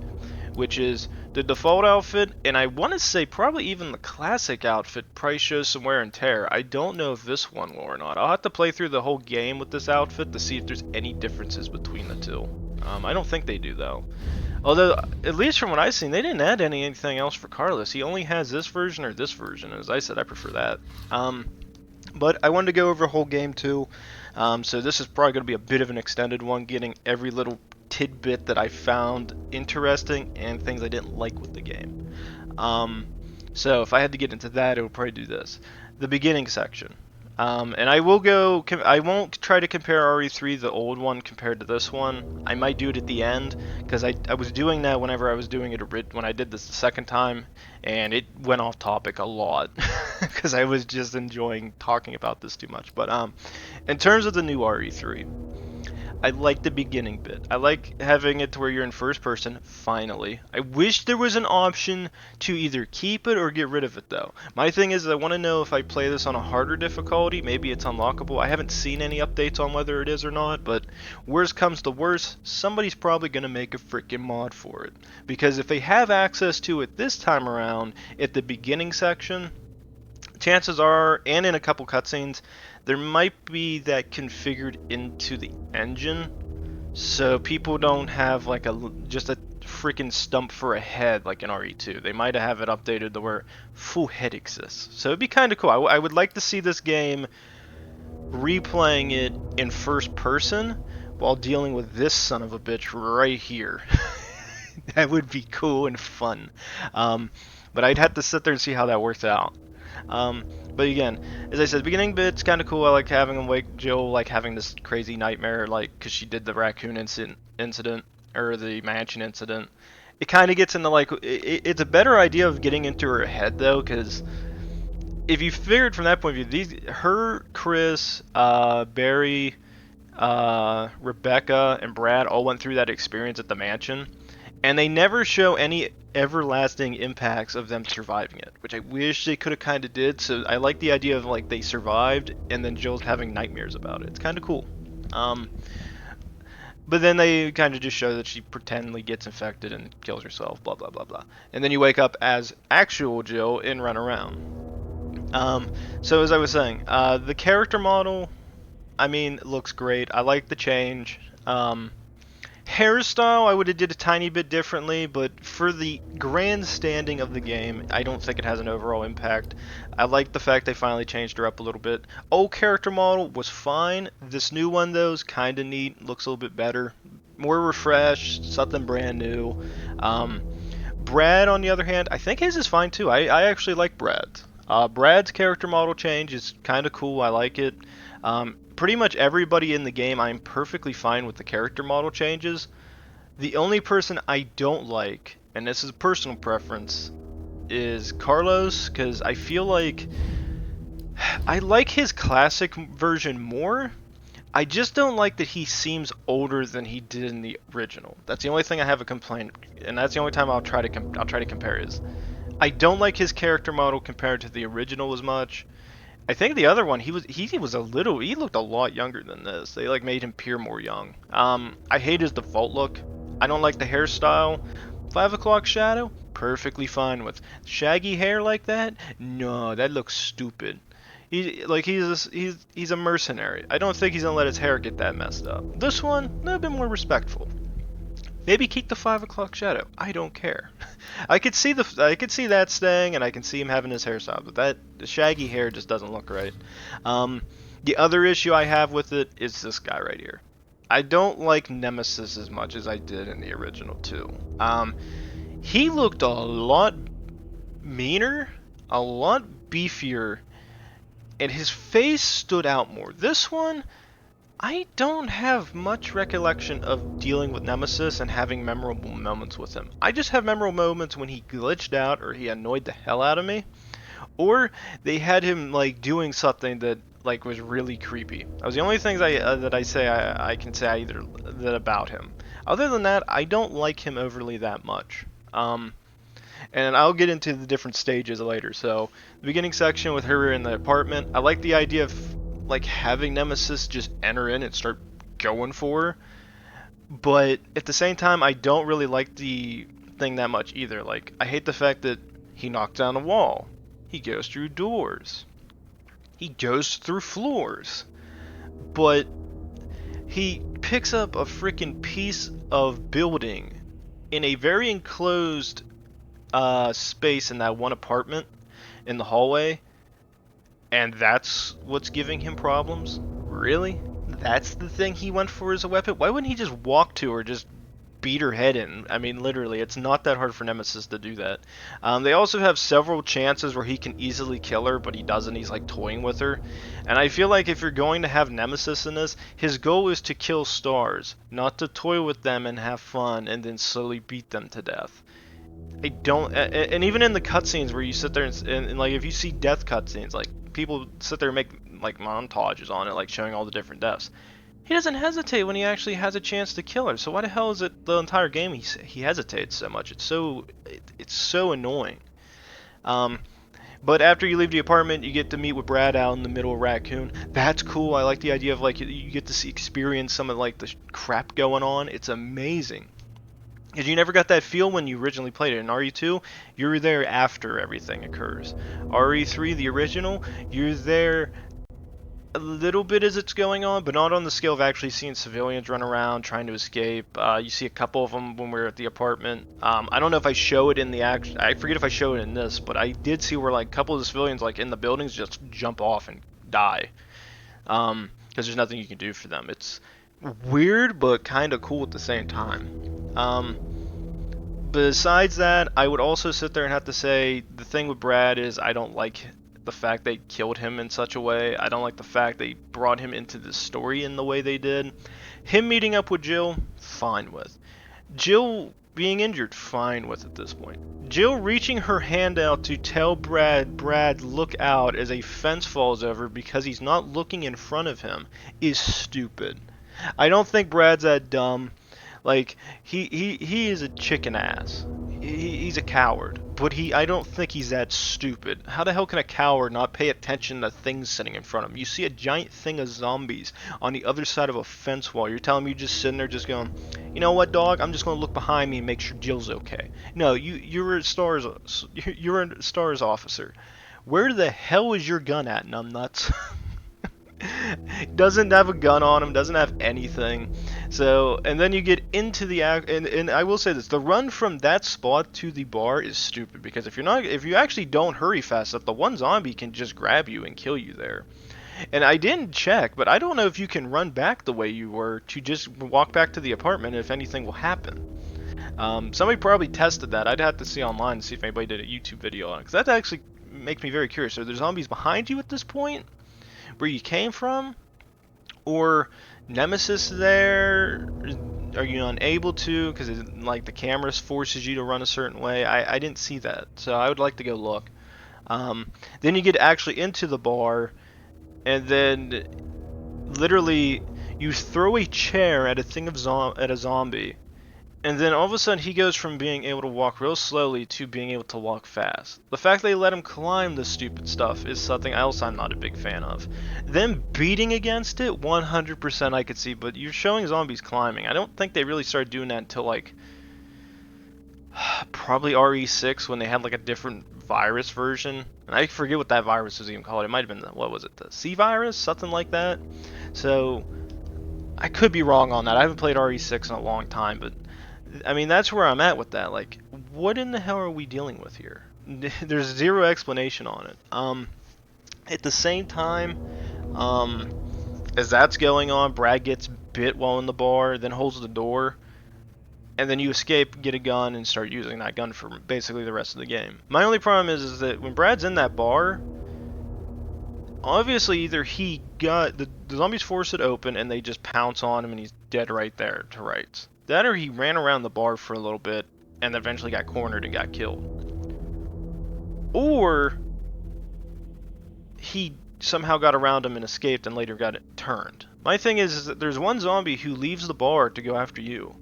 which is the default outfit, and I want to say probably even the classic outfit probably shows some wear and tear. I don't know if this one will or not. I'll have to play through the whole game with this outfit to see if there's any differences between the two. I don't think they do though. Although, at least from what I've seen, they didn't add anything else for Carlos. He only has this version or this version. As I said, I prefer that. But I wanted to go over the whole game too. So this is probably going to be a bit of an extended one, getting every little tidbit that I found interesting and things I didn't like with the game. So if I had to get into that, it would probably do this. The beginning section. And I won't try to compare RE3, the old one, compared to this one. I might do it at the end, because I was doing that whenever I was doing it when I did this the second time, and it went off topic a lot, because I was just enjoying talking about this too much. But in terms of the new RE3, I like the beginning bit. I like having it to where you're in first person, finally. I wish there was an option to either keep it or get rid of it though. My thing is I want to know if I play this on a harder difficulty, maybe it's unlockable. I haven't seen any updates on whether it is or not, but worst comes to worst, somebody's probably going to make a freaking mod for it. Because if they have access to it this time around at the beginning section, chances are, and in a couple cutscenes, there might be that configured into the engine, so people don't have like just a freaking stump for a head like in RE2. They might have it updated to where full head exists. So it'd be kind of cool. I would like to see this game replaying it in first person while dealing with this son of a bitch right here. That would be cool and fun. But I'd have to sit there and see how that works out. But again, as I said, the beginning bit's kind of cool. I like having him wake Jill, like having this crazy nightmare, like because she did the raccoon incident or the mansion incident, it kind of gets into like it's a better idea of getting into her head though, because if you figured from that point of view, Chris, Barry, Rebecca, and Brad all went through that experience at the mansion, and they never show any everlasting impacts of them surviving it, which I wish they could have kind of did. So I like the idea of like they survived, and then Jill's having nightmares about it. It's kind of cool. But then they kind of just show that she pretendly gets infected and kills herself, blah blah blah blah. And then you wake up as actual Jill and run around. So as I was saying, the character model, I mean, looks great. I like the change. Hairstyle, I would have did a tiny bit differently, but for the grandstanding of the game, I don't think it has an overall impact. I like the fact they finally changed her up a little bit. Old character model was fine. This new one, though, is kind of neat. Looks a little bit better. More refreshed, something brand new. Brad, on the other hand, I think his is fine, too. I actually like Brad's. Brad's character model change is kind of cool. I like it. Pretty much everybody in the game, I'm perfectly fine with the character model changes. The only person I don't like, and this is a personal preference, is Carlos, because I feel like I like his classic version more. I just don't like that he seems older than he did in the original. That's the only thing I have a complaint, and that's the only time I'll try to compare his. I don't like his character model compared to the original as much. I think the other one, he looked a lot younger than this. They like made him appear more young. I hate his default look. I don't like the hairstyle. 5 o'clock shadow, perfectly fine with. Shaggy hair like that? No, that looks stupid. He's a mercenary. I don't think he's gonna let his hair get that messed up. This one, a little bit more respectful. Maybe keep the 5 o'clock shadow. I don't care. I could see that staying, and I can see him having his hairstyle, but the shaggy hair just doesn't look right. The other issue I have with it is this guy right here. I don't like Nemesis as much as I did in the original too. He looked a lot meaner, a lot beefier, and his face stood out more. This one, I don't have much recollection of dealing with Nemesis and having memorable moments with him. I just have memorable moments when he glitched out or he annoyed the hell out of me, or they had him like doing something that like was really creepy. That was the only things I can say either that about him. Other than that, I don't like him overly that much. And I'll get into the different stages later. So the beginning section with her in the apartment, I like the idea of like having Nemesis just enter in and start going for her, but at the same time I don't really like the thing that much either. Like, I hate the fact that he knocks down a wall, he goes through doors, he goes through floors, but he picks up a freaking piece of building in a very enclosed space in that one apartment in the hallway, and that's what's giving him problems? Really? That's the thing he went for as a weapon? Why wouldn't he just walk to her, just beat her head in? I mean, literally, it's not that hard for Nemesis to do that. They also have several chances where he can easily kill her, but he doesn't. He's like toying with her. And I feel like if you're going to have Nemesis in this, his goal is to kill S.T.A.R.S, not to toy with them and have fun and then slowly beat them to death. I don't, and even in the cutscenes where you sit there and like if you see death cutscenes, like people sit there and make like montages on it, like showing all the different deaths. He doesn't hesitate when he actually has a chance to kill her. So why the hell is it the entire game he hesitates so much? It's so annoying. But after you leave the apartment, you get to meet with Brad out in the middle of Raccoon. That's cool. I like the idea of like you get to experience some of like the crap going on. It's amazing. Because you never got that feel when you originally played it. In RE2, you're there after everything occurs. RE3, the original, you're there a little bit as it's going on, but not on the scale of actually seeing civilians run around trying to escape. You see a couple of them when we're at the apartment. I don't know if I show it in the action. I forget if I show it in this, but I did see where like a couple of the civilians like in the buildings just jump off and die. Because there's nothing you can do for them. It's weird, but kind of cool at the same time. Besides that, I would also sit there and have to say the thing with Brad is I don't like the fact they killed him in such a way. I don't like the fact they brought him into the story in the way they did. Him meeting up with Jill, fine with. Jill being injured, fine with at this point. Jill reaching her hand out to tell Brad, look out as a fence falls over because he's not looking in front of him is stupid. I don't think Brad's that dumb. Like, he is a chicken ass. He's a coward. But I don't think he's that stupid. How the hell can a coward not pay attention to things sitting in front of him? You see a giant thing of zombies on the other side of a fence wall. You're telling me you're just sitting there just going, you know what, dog? I'm just going to look behind me and make sure Jill's okay. No, you're a S.T.A.R.S officer. Where the hell is your gun at, numbnuts? Doesn't have a gun on him, doesn't have anything. So, and then you get into the and I will say this, the run from that spot to the bar is stupid because if you actually don't hurry fast enough, the one zombie can just grab you and kill you there. And I didn't check, but I don't know if you can run back the way you were to just walk back to the apartment if anything will happen. Somebody probably tested that. I'd have to see online to see if anybody did a YouTube video on it, because that actually makes me very curious. Are there zombies behind you at this point? Where you came from? Or Nemesis there? Are you unable to because like the camera forces you to run a certain way? I didn't see that, so I would like to go look. Then you get actually into the bar, and then literally you throw a chair at a thing of at a zombie, and then all of a sudden he goes from being able to walk real slowly to being able to walk fast. The fact they let him climb this stupid stuff is something else I'm not a big fan of. Them beating against it, 100% I could see, but you're showing zombies climbing. I don't think they really started doing that until like probably RE6 when they had like a different virus version. And I forget what that virus was even called. It might have been, what was it, the C virus? Something like that. So I could be wrong on that. I haven't played RE6 in a long time, but I mean, that's where I'm at with that. Like, what in the hell are we dealing with here? There's zero explanation on it. At the same time, as that's going on, Brad gets bit while in the bar, then holds the door, and then you escape, get a gun, and start using that gun for basically the rest of the game. My only problem is that when Brad's in that bar, obviously either he got the zombies force it open and they just pounce on him and he's dead right there to rights. That or he ran around the bar for a little bit and eventually got cornered and got killed. Or he somehow got around him and escaped and later got it turned. My thing is that there's one zombie who leaves the bar to go after you.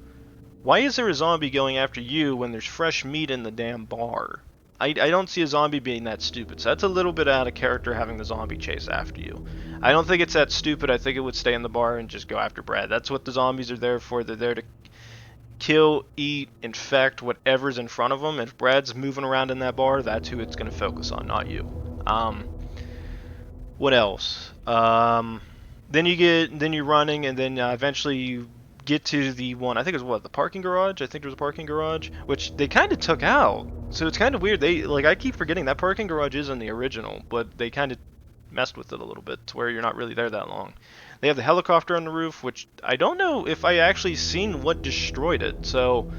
Why is there a zombie going after you when there's fresh meat in the damn bar? I don't see a zombie being that stupid, so that's a little bit out of character having the zombie chase after you. I don't think it's that stupid. I think it would stay in the bar and just go after Brad. That's what the zombies are there for. They're there to kill, eat, infect whatever's in front of them. If Brad's moving around in that bar, that's who it's going to focus on, not you. What else? Then you're running, and then eventually you get to the one, I think it was the parking garage? I think there was a parking garage, which they kind of took out. So it's kind of weird. I keep forgetting that parking garage is in the original, but they kind of messed with it a little bit to where you're not really there that long. They have the helicopter on the roof, which I don't know if I actually seen what destroyed it. So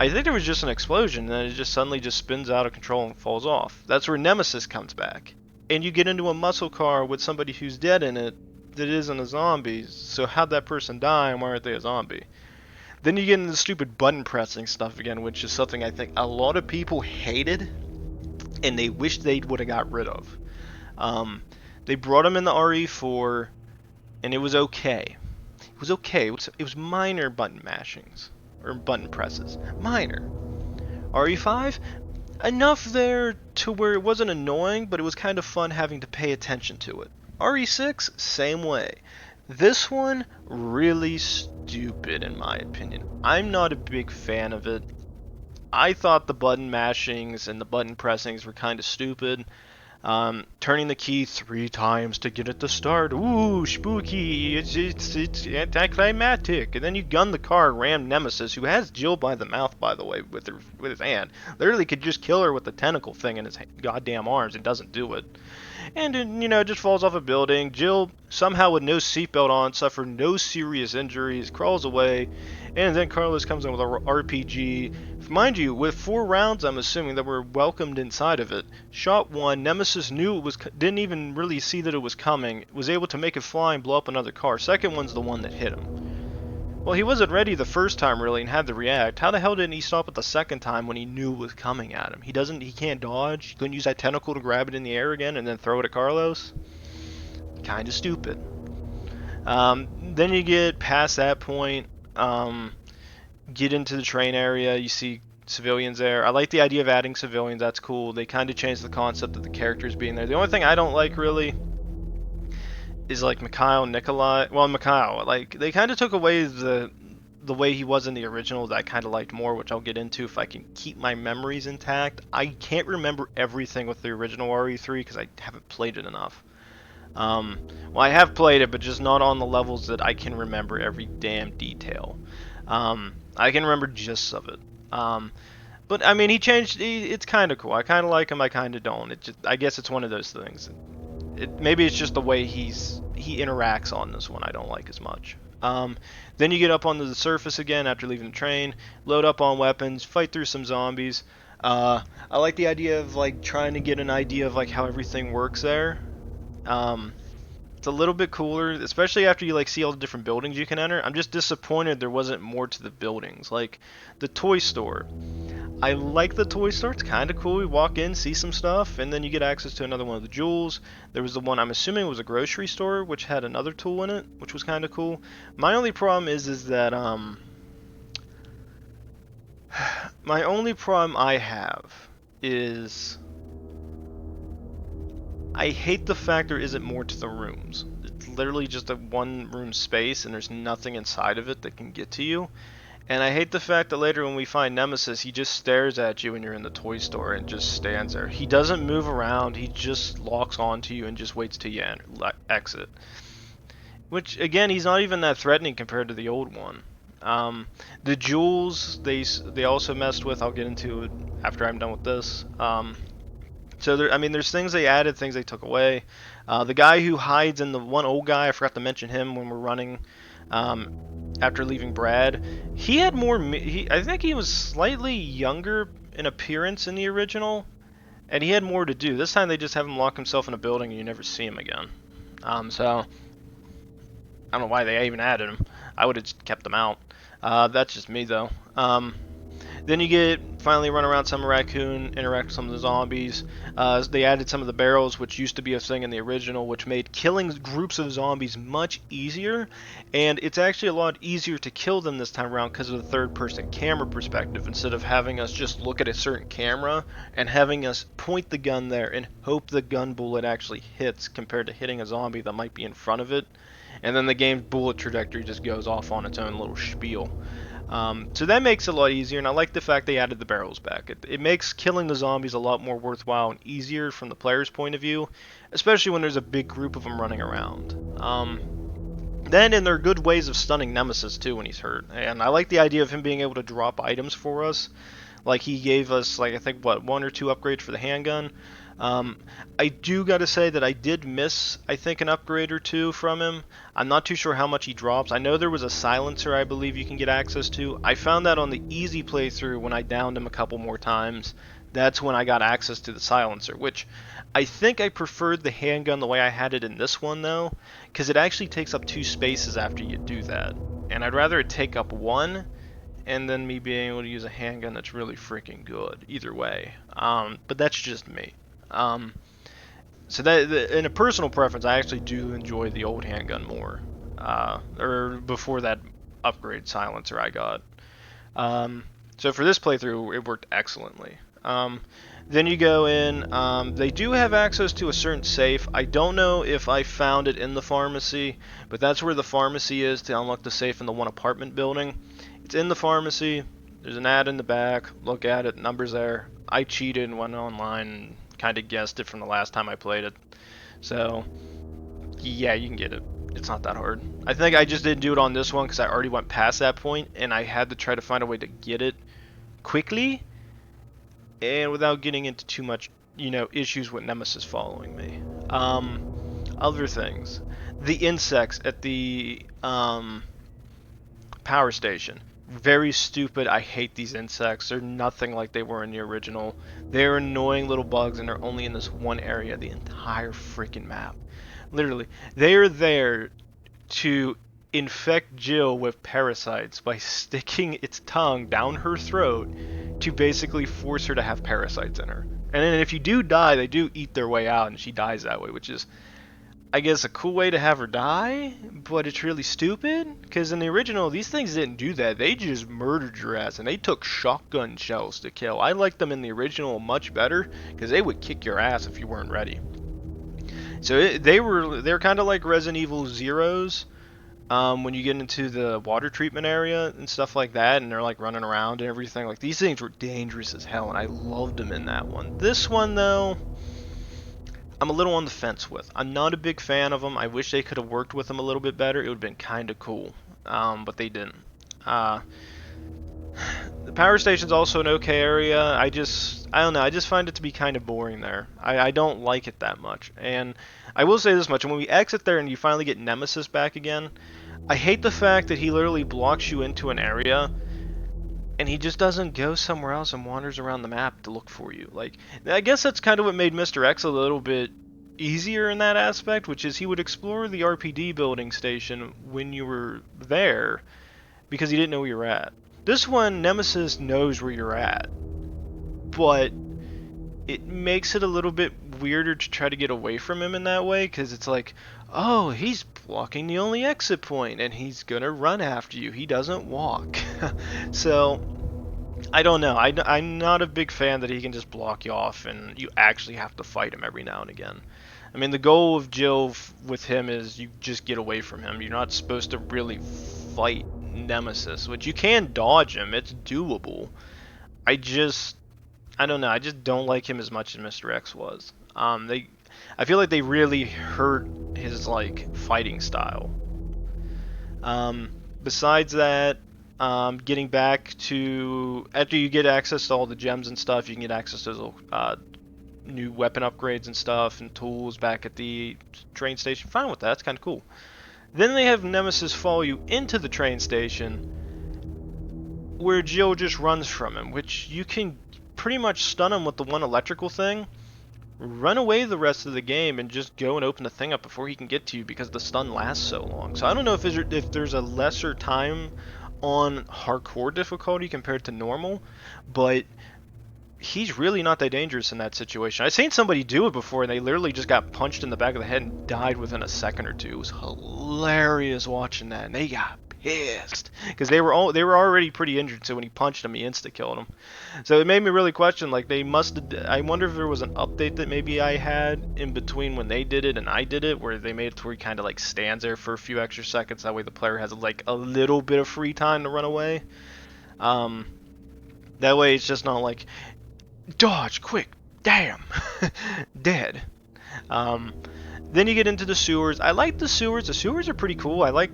I think there was just an explosion, and then it just suddenly just spins out of control and falls off. That's where Nemesis comes back. And you get into a muscle car with somebody who's dead in it that isn't a zombie. So how'd that person die and why aren't they a zombie? Then you get into the stupid button pressing stuff again, which is something I think a lot of people hated and they wish they would have got rid of. They brought him in the RE4 and it was okay. It was okay. It was minor button mashings or button presses. Minor. RE5? Enough there to where it wasn't annoying, but it was kind of fun having to pay attention to it. RE6, same way. This one, really stupid in my opinion. I'm not a big fan of it. I thought the button mashings and the button pressings were kind of stupid. Turning the key 3 times to get it to start. Ooh, spooky. It's anticlimactic. And then you gun the car and ram Nemesis, who has Jill by the mouth, by the way, with his hand. Literally could just kill her with the tentacle thing in his goddamn arms and doesn't do it. And then, just falls off a building. Jill, somehow with no seatbelt on, suffered no serious injuries, crawls away, and then Carlos comes in with an RPG. Mind you, with 4 rounds, I'm assuming, that were welcomed inside of it. Shot 1, Nemesis knew it was, didn't even really see that it was coming, was able to make it fly and blow up another car. Second one's the one that hit him. Well, he wasn't ready the first time really and had to react. How the hell didn't he stop it the second time when he knew it was coming at him? He can't dodge. He couldn't use that tentacle to grab it in the air again and then throw it at Carlos. Kind of stupid. Then you get past that point, get into the train area, you see civilians there. I like the idea of adding civilians, that's cool. They kind of changed the concept of the characters being there. The only thing I don't like really is like Mikhail Nikolai. Well, Mikhail, like they kind of took away the way he was in the original that I kind of liked more, which I'll get into if I can keep my memories intact. I can't remember everything with the original RE3 because I haven't played it enough. Well, I have played it, but just not on the levels that I can remember every damn detail. I can remember gists of it. But I mean, he changed. It's kind of cool. I kind of like him. I kind of don't. I guess it's one of those things. Maybe it's just the way he interacts on this one I don't like as much. Then you get up onto the surface again after leaving the train, load up on weapons, fight through some zombies. I like the idea of like trying to get an idea of like how everything works there. It's a little bit cooler, especially after you like see all the different buildings you can enter. I'm just disappointed there wasn't more to the buildings, like the toy store. I like the toy store. It's kind of cool. You walk in, see some stuff, and then you get access to another one of the jewels. There was the one I'm assuming was a grocery store, which had another tool in it, which was kind of cool. My only problem is that my only problem I have is I hate the fact there isn't more to the rooms. It's literally just a one room space, and there's nothing inside of it that can get to you. And I hate the fact that later when we find Nemesis, he just stares at you when you're in the toy store and just stands there. He doesn't move around, he just locks onto you and just waits till you exit. Which, again, he's not even that threatening compared to the old one. The jewels, they also messed with, I'll get into it after I'm done with this. So, there's things they added, things they took away. The guy who hides in the one old guy, I forgot to mention him when we're running. After leaving Brad, he had more. I think he was slightly younger in appearance in the original, and he had more to do. This time they just have him lock himself in a building and you never see him again. So I don't know why they even added him. I would have just kept him out. That's just me though. Then you finally run around some Raccoon, interact with some of the zombies. They added some of the barrels, which used to be a thing in the original, which made killing groups of zombies much easier. And it's actually a lot easier to kill them this time around because of the third-person camera perspective, instead of having us just look at a certain camera and having us point the gun there and hope the gun bullet actually hits compared to hitting a zombie that might be in front of it. And then the game's bullet trajectory just goes off on its own little spiel. So that makes it a lot easier, and I like the fact they added the barrels back. It makes killing the zombies a lot more worthwhile and easier from the player's point of view, especially when there's a big group of them running around. And there are good ways of stunning Nemesis too when he's hurt, and I like the idea of him being able to drop items for us. Like he gave us, like I think, one or two upgrades for the handgun. I do gotta say that I did miss, I think, an upgrade or two from him. I'm not too sure how much he drops. I know there was a silencer I believe you can get access to. I found that on the easy playthrough when I downed him a couple more times. That's when I got access to the silencer, which I think I preferred the handgun the way I had it in this one though, because it actually takes up 2 spaces after you do that. And I'd rather it take up 1 and then me being able to use a handgun that's really freaking good either way. But that's just me. So that in a personal preference, I actually do enjoy the old handgun more, or before that upgrade silencer I got. So for this playthrough, it worked excellently. Then you go in. They do have access to a certain safe. I don't know if I found it in the pharmacy, but that's where the pharmacy is to unlock the safe in the one apartment building. It's in the pharmacy. There's an ad in the back. Look at it. Numbers there. I cheated and went online and kind of guessed it from the last time I played it. So, yeah, you can get it. It's not that hard. I think I just didn't do it on this one because I already went past that point and I had to try to find a way to get it quickly and without getting into too much, issues with Nemesis following me. Other things. The insects at the power station. Very stupid. I hate these insects. They're nothing like they were in the original. They're annoying little bugs and they're only in this one area of the entire freaking map. Literally. They are there to infect Jill with parasites by sticking its tongue down her throat to basically force her to have parasites in her. And then if you do die, they do eat their way out, and she dies that way, which is, I guess, a cool way to have her die, but it's really stupid, because in the original, these things didn't do that. They just murdered your ass, and they took shotgun shells to kill. I liked them in the original much better, because they would kick your ass if you weren't ready. So they're kind of like Resident Evil Zeros, when you get into the water treatment area and stuff like that, and they're like running around and everything. Like, these things were dangerous as hell, and I loved them in that one. This one, though, I'm a little on the fence with. I'm not a big fan of them. I wish they could have worked with them a little bit better. It would have been kind of cool, but they didn't. The power station's also an okay area. I don't know. I just find it to be kind of boring there. I don't like it that much. And I will say this much: when we exit there and you finally get Nemesis back again, I hate the fact that he literally blocks you into an area, and he just doesn't go somewhere else and wanders around the map to look for you. Like, I guess that's kind of what made Mr. X a little bit easier in that aspect, which is he would explore the RPD building station when you were there, because he didn't know where you were at. This one, Nemesis knows where you're at, but it makes it a little bit weirder to try to get away from him in that way, because it's like, oh, he's blocking the only exit point, and he's gonna run after you. He doesn't walk. So, I don't know. I'm not a big fan that he can just block you off, and you actually have to fight him every now and again. I mean, the goal of Jill with him is you just get away from him. You're not supposed to really fight Nemesis, which you can dodge him. It's doable. I don't know. I just don't like him as much as Mr. X was. I feel like they really hurt his like fighting style. Besides that, getting back to after you get access to all the gems and stuff, you can get access to those new weapon upgrades and stuff and tools back at the train station. Fine with that. That's kind of cool. Then they have Nemesis follow you into the train station, where Jill just runs from him, which you can pretty much stun him with the one electrical thing, run away the rest of the game, and just go and open the thing up before he can get to you because the stun lasts so long. So I don't know if there's a lesser time on hardcore difficulty compared to normal, but he's really not that dangerous in that situation. I've seen somebody do it before, and they literally just got punched in the back of the head and died within a second or two. It was hilarious watching that, and they got pissed because they were already pretty injured. So when he punched them, he insta-killed them. So it made me really question, like, they must have. I wonder if there was an update that maybe I had in between when they did it and I did it, where they made it to where he kind of like stands there for a few extra seconds. That way the player has like a little bit of free time to run away. That way it's just not like, dodge, quick, damn, dead. Then you get into the sewers. I like the sewers. The sewers are pretty cool. I like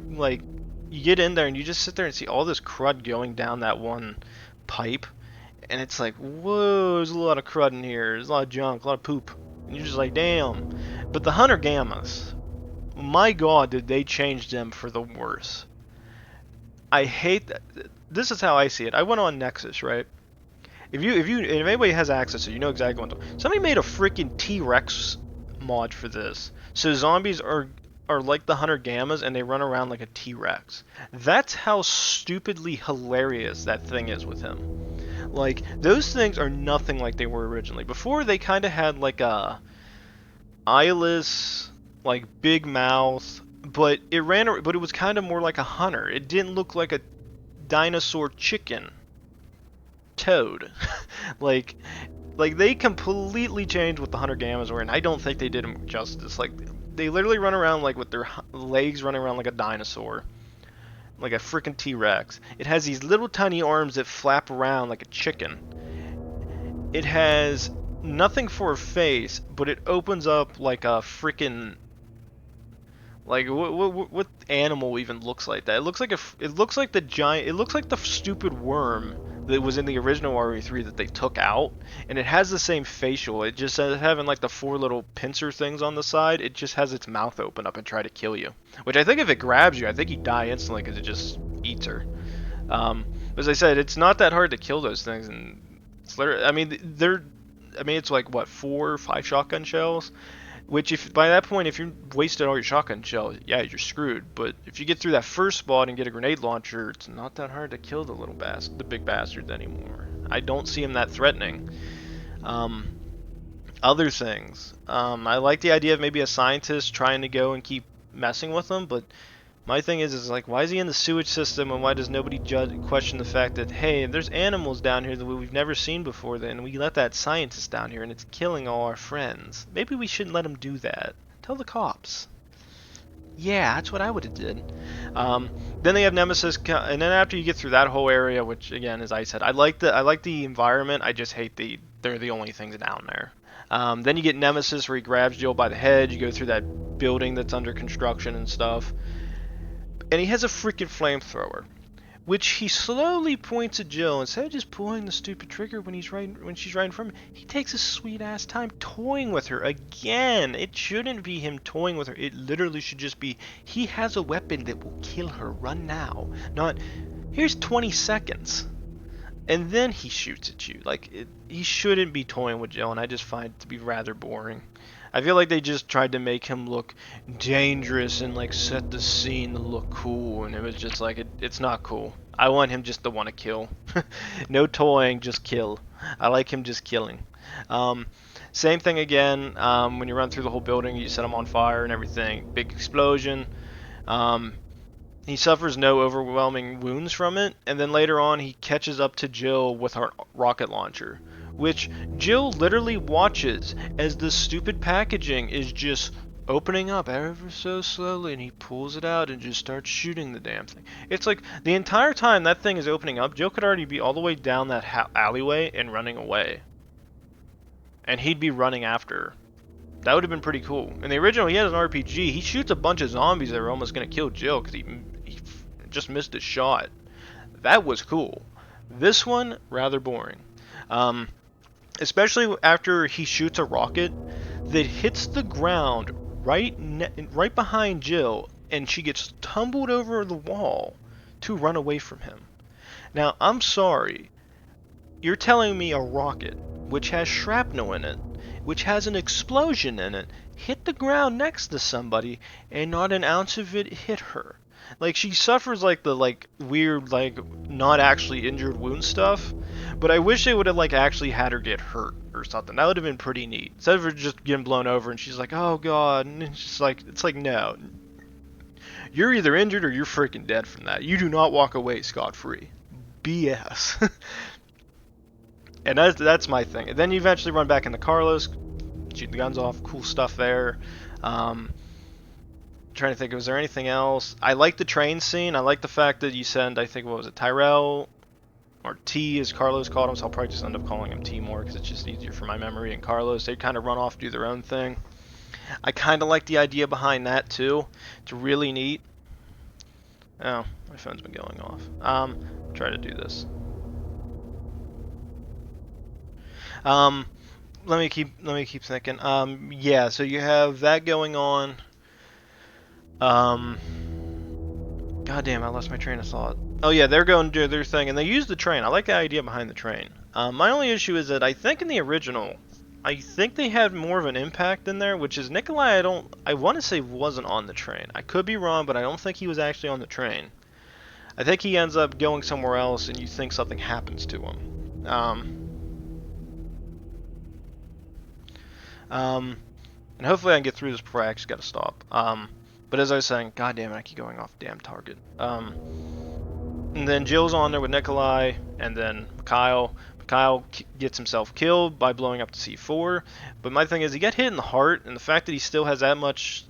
you get in there and you just sit there and see all this crud going down that one pipe, and it's like, whoa, there's a lot of crud in here. There's a lot of junk, a lot of poop, and you're just like, damn. But the Hunter Gammas, my God, did they change them for the worse. I hate that. This is how I see it. I went on Nexus, right? If anybody has access to it, you know exactly what I'm talking about. Somebody made a freaking T-Rex mod for this. So zombies are like the Hunter Gammas, and they run around like a T-Rex. That's how stupidly hilarious that thing is with him. Like, those things are nothing like they were originally. Before, they kind of had like a eyeless, like big mouth, but it was kind of more like a hunter. It didn't look like a dinosaur chicken. Toad. like they completely changed what the Hunter Gammas were, and I don't think they did them justice. Like, they literally run around like with their legs running around like a dinosaur, like a freaking T-Rex. It has these little tiny arms that flap around like a chicken. It has nothing for a face, but it opens up like a freaking, like, what animal even looks like that? It looks like the stupid worm that was in the original RE3 that they took out, and it has the same facial. It just having like the 4 little pincer things on the side. It just has its mouth open up and try to kill you. Which I think if it grabs you, I think you die instantly because it just eats her. As I said, it's not that hard to kill those things, and it's literally, it's like what, 4 or 5 shotgun shells. Which, if by that point, if you wasted all your shotgun shells, yeah, you're screwed. But if you get through that first spot and get a grenade launcher, it's not that hard to kill the big bastards anymore. I don't see him that threatening. Um, Other things, I like the idea of maybe a scientist trying to go and keep messing with them, but my thing is like, why is he in the sewage system, and why does nobody question the fact that, hey, there's animals down here that we've never seen before, then we let that scientist down here and it's killing all our friends. Maybe we shouldn't let him do that. Tell the cops. Yeah, that's what I would have did. Then they have Nemesis, and then after you get through that whole area, which again, as I said, I like the environment. I just hate they're the only things down there. Then you get Nemesis, where he grabs Jill by the head. You go through that building that's under construction and stuff, and he has a freaking flamethrower, which he slowly points at Jill. Instead of just pulling the stupid trigger when she's right in front of him, he takes a sweet ass time toying with her again. It shouldn't be him toying with her. It literally should just be, he has a weapon that will kill her. Run now. Not, here's 20 seconds. And then he shoots at you. He shouldn't be toying with Jill, and I just find it to be rather boring. I feel like they just tried to make him look dangerous and like set the scene to look cool, and it was just like, it's not cool. I want him just to want to kill. No toying, just kill. I like him just killing. Same thing again, when you run through the whole building, you set him on fire and everything. Big explosion. He suffers no overwhelming wounds from it, and then later on he catches up to Jill with her rocket launcher, which Jill literally watches as the stupid packaging is just opening up ever so slowly, and he pulls it out and just starts shooting the damn thing. It's like the entire time that thing is opening up, Jill could already be all the way down that alleyway and running away, and he'd be running after her. That would have been pretty cool. In the original, he has an RPG. He shoots a bunch of zombies that are almost going to kill Jill because he just missed a shot. That was cool. This one, rather boring. Especially after he shoots a rocket that hits the ground right behind Jill, and she gets tumbled over the wall to run away from him. Now, I'm sorry. You're telling me a rocket, which has shrapnel in it, which has an explosion in it, hit the ground next to somebody, and not an ounce of it hit her. Like, she suffers like the weird not actually injured wound stuff, but I wish they would have actually had her get hurt or something. That would have been pretty neat. Instead of her just getting blown over and she's like, oh god, and it's like no. You're either injured or you're freaking dead from that. You do not walk away scot-free. BS. And that's my thing. And then you eventually run back into Carlos, shoot the guns off, cool stuff there. Trying to think, was there anything else? I like the train scene. I like the fact that you send, I think, what was it, Tyrell, or T as Carlos called him, so I'll probably just end up calling him T more because it's just easier for my memory. And Carlos, they kind of run off, do their own thing. I kind of like the idea behind that too. It's really neat. Oh, my phone's been going off. Try to do this. Let me keep thinking. Yeah, so you have that going on. God damn, I lost my train of thought. Oh yeah, they're going to do their thing, and they use the train. I like the idea behind the train. My only issue is that I think in the original, I think they had more of an impact in there, which is Nikolai, I want to say wasn't on the train. I could be wrong, but I don't think he was actually on the train. I think he ends up going somewhere else, and you think something happens to him. And hopefully I can get through this before I actually got to stop. But as I was saying, god damn it, I keep going off damn target. And then Jill's on there with Nikolai, and then Mikhail. Mikhail gets himself killed by blowing up the C4. But my thing is, he got hit in the heart, and the fact that he still has that much,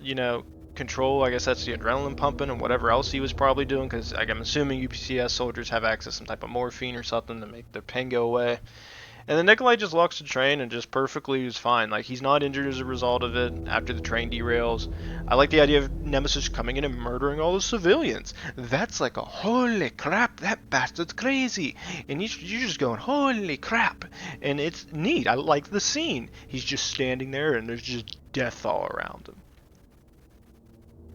control, I guess that's the adrenaline pumping and whatever else he was probably doing, because I'm assuming U.B.C.S. soldiers have access to some type of morphine or something to make their pain go away. And then Nikolai just locks the train and just perfectly is fine. He's not injured as a result of it after the train derails. I like the idea of Nemesis coming in and murdering all the civilians. That's like a holy crap, that bastard's crazy. And you're just going, holy crap. And it's neat. I like the scene. He's just standing there and there's just death all around him.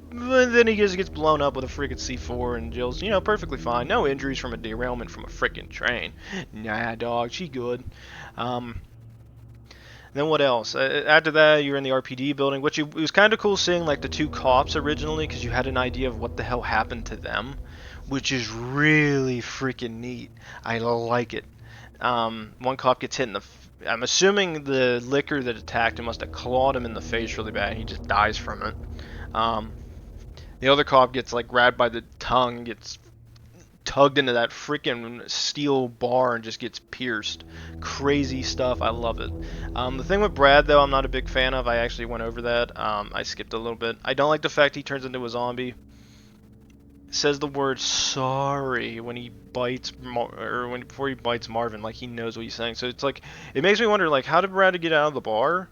But then he just gets blown up with a freaking C4, and Jill's, perfectly fine. No injuries from a derailment from a freaking train. Nah, dog, she good. Then Then what else? After that, you're in the RPD building, which it was kind of cool seeing like the two cops originally, because you had an idea of what the hell happened to them, which is really freaking neat. I like it. One cop gets hit in the. I'm assuming the liquor that attacked him must have clawed him in the face really bad, and he just dies from it. Um, the other cop gets like grabbed by the tongue, gets tugged into that freaking steel bar and just gets pierced. Crazy stuff. I love it. The thing with Brad, though, I'm not a big fan of. I actually went over that. I skipped a little bit. I don't like the fact he turns into a zombie. Says the word sorry when he bites before he bites Marvin, like he knows what he's saying. So it's like it makes me wonder, like, how did Brad get out of the bar?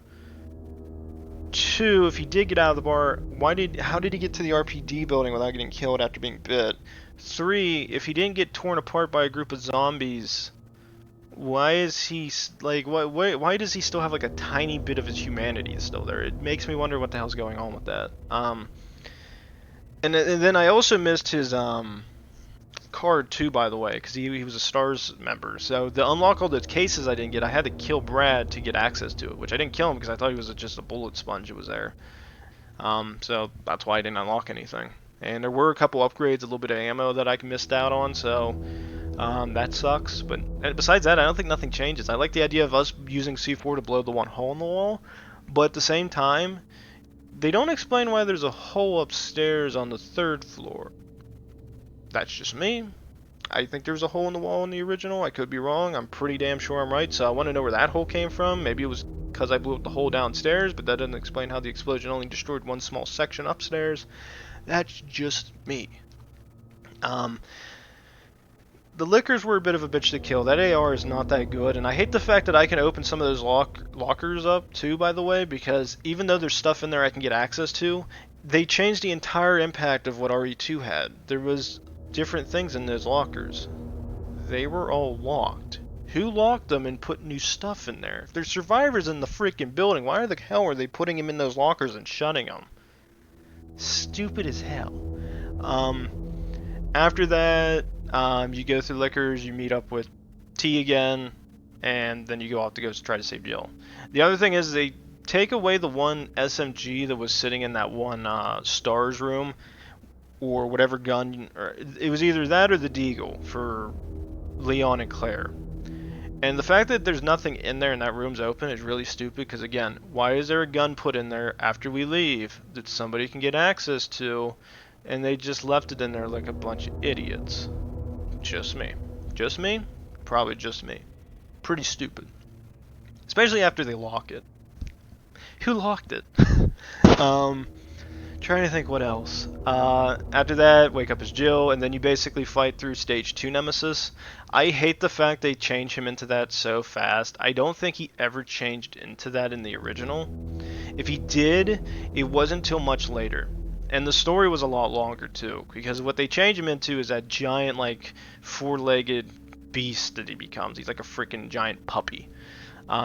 Two, if he did get out of the bar, how did he get to the RPD building without getting killed after being bit? Three, if he didn't get torn apart by a group of zombies, why is he like why does he still have like a tiny bit of his humanity still there? It makes me wonder what the hell's going on with that. And then I also missed his card too, by the way, because he was a S.T.A.R.S member. So to unlock all the cases I didn't get, I had to kill Brad to get access to it, which I didn't kill him because I thought he was just a bullet sponge that was there. So that's why I didn't unlock anything. And there were a couple upgrades, a little bit of ammo that I missed out on, so that sucks. But besides that, I don't think nothing changes. I like the idea of us using C4 to blow the one hole in the wall, but at the same time, they don't explain why there's a hole upstairs on the 3rd floor. That's just me. I think there's a hole in the wall in the original. I could be wrong. I'm pretty damn sure I'm right, so I want to know where that hole came from. Maybe it was because I blew up the hole downstairs, but that doesn't explain how the explosion only destroyed one small section upstairs. That's just me. The liquors were a bit of a bitch to kill. That AR is not that good, and I hate the fact that I can open some of those lockers up too, by the way, because even though there's stuff in there I can get access to, they changed the entire impact of what RE2 had. There was different things in those lockers. They were all locked. Who locked them and put new stuff in there? If there's survivors in the freaking building, why the hell are they putting them in those lockers and shutting them? Stupid as hell. After that, you go through liquors, you meet up with T again, and then you go off to go try to save Jill. The other thing is they take away the one SMG that was sitting in that one S.T.A.R.S room, or whatever gun, or it was either that or the Deagle for Leon and Claire. And the fact that there's nothing in there and that room's open is really stupid, because again, why is there a gun put in there after we leave that somebody can get access to, and they just left it in there like a bunch of idiots? Just me. Just me? Probably just me. Pretty stupid. Especially after they lock it. Who locked it? Trying to think what else. After that, wake up as Jill, and then you basically fight through stage 2 Nemesis. I hate the fact they change him into that so fast. I don't think he ever changed into that in the original. If he did, it wasn't until much later. And the story was a lot longer too, because what they change him into is that giant, like, 4-legged beast that he becomes. He's like a freaking giant puppy.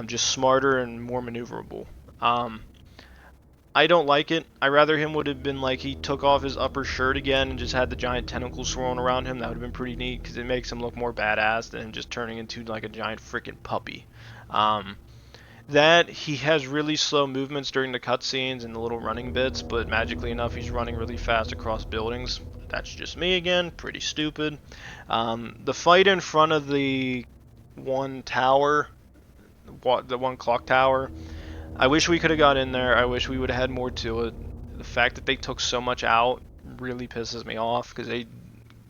Just smarter and more maneuverable. I don't like it. I rather him would have been like he took off his upper shirt again and just had the giant tentacles swirling around him. That would have been pretty neat, because it makes him look more badass than him just turning into like a giant freaking puppy. That he has really slow movements during the cutscenes and the little running bits, but magically enough he's running really fast across buildings. That's just me again, pretty stupid. The fight in front of the one tower, the one clock tower, I wish we could have got in there. I wish we would have had more to it. The fact that they took so much out really pisses me off, because they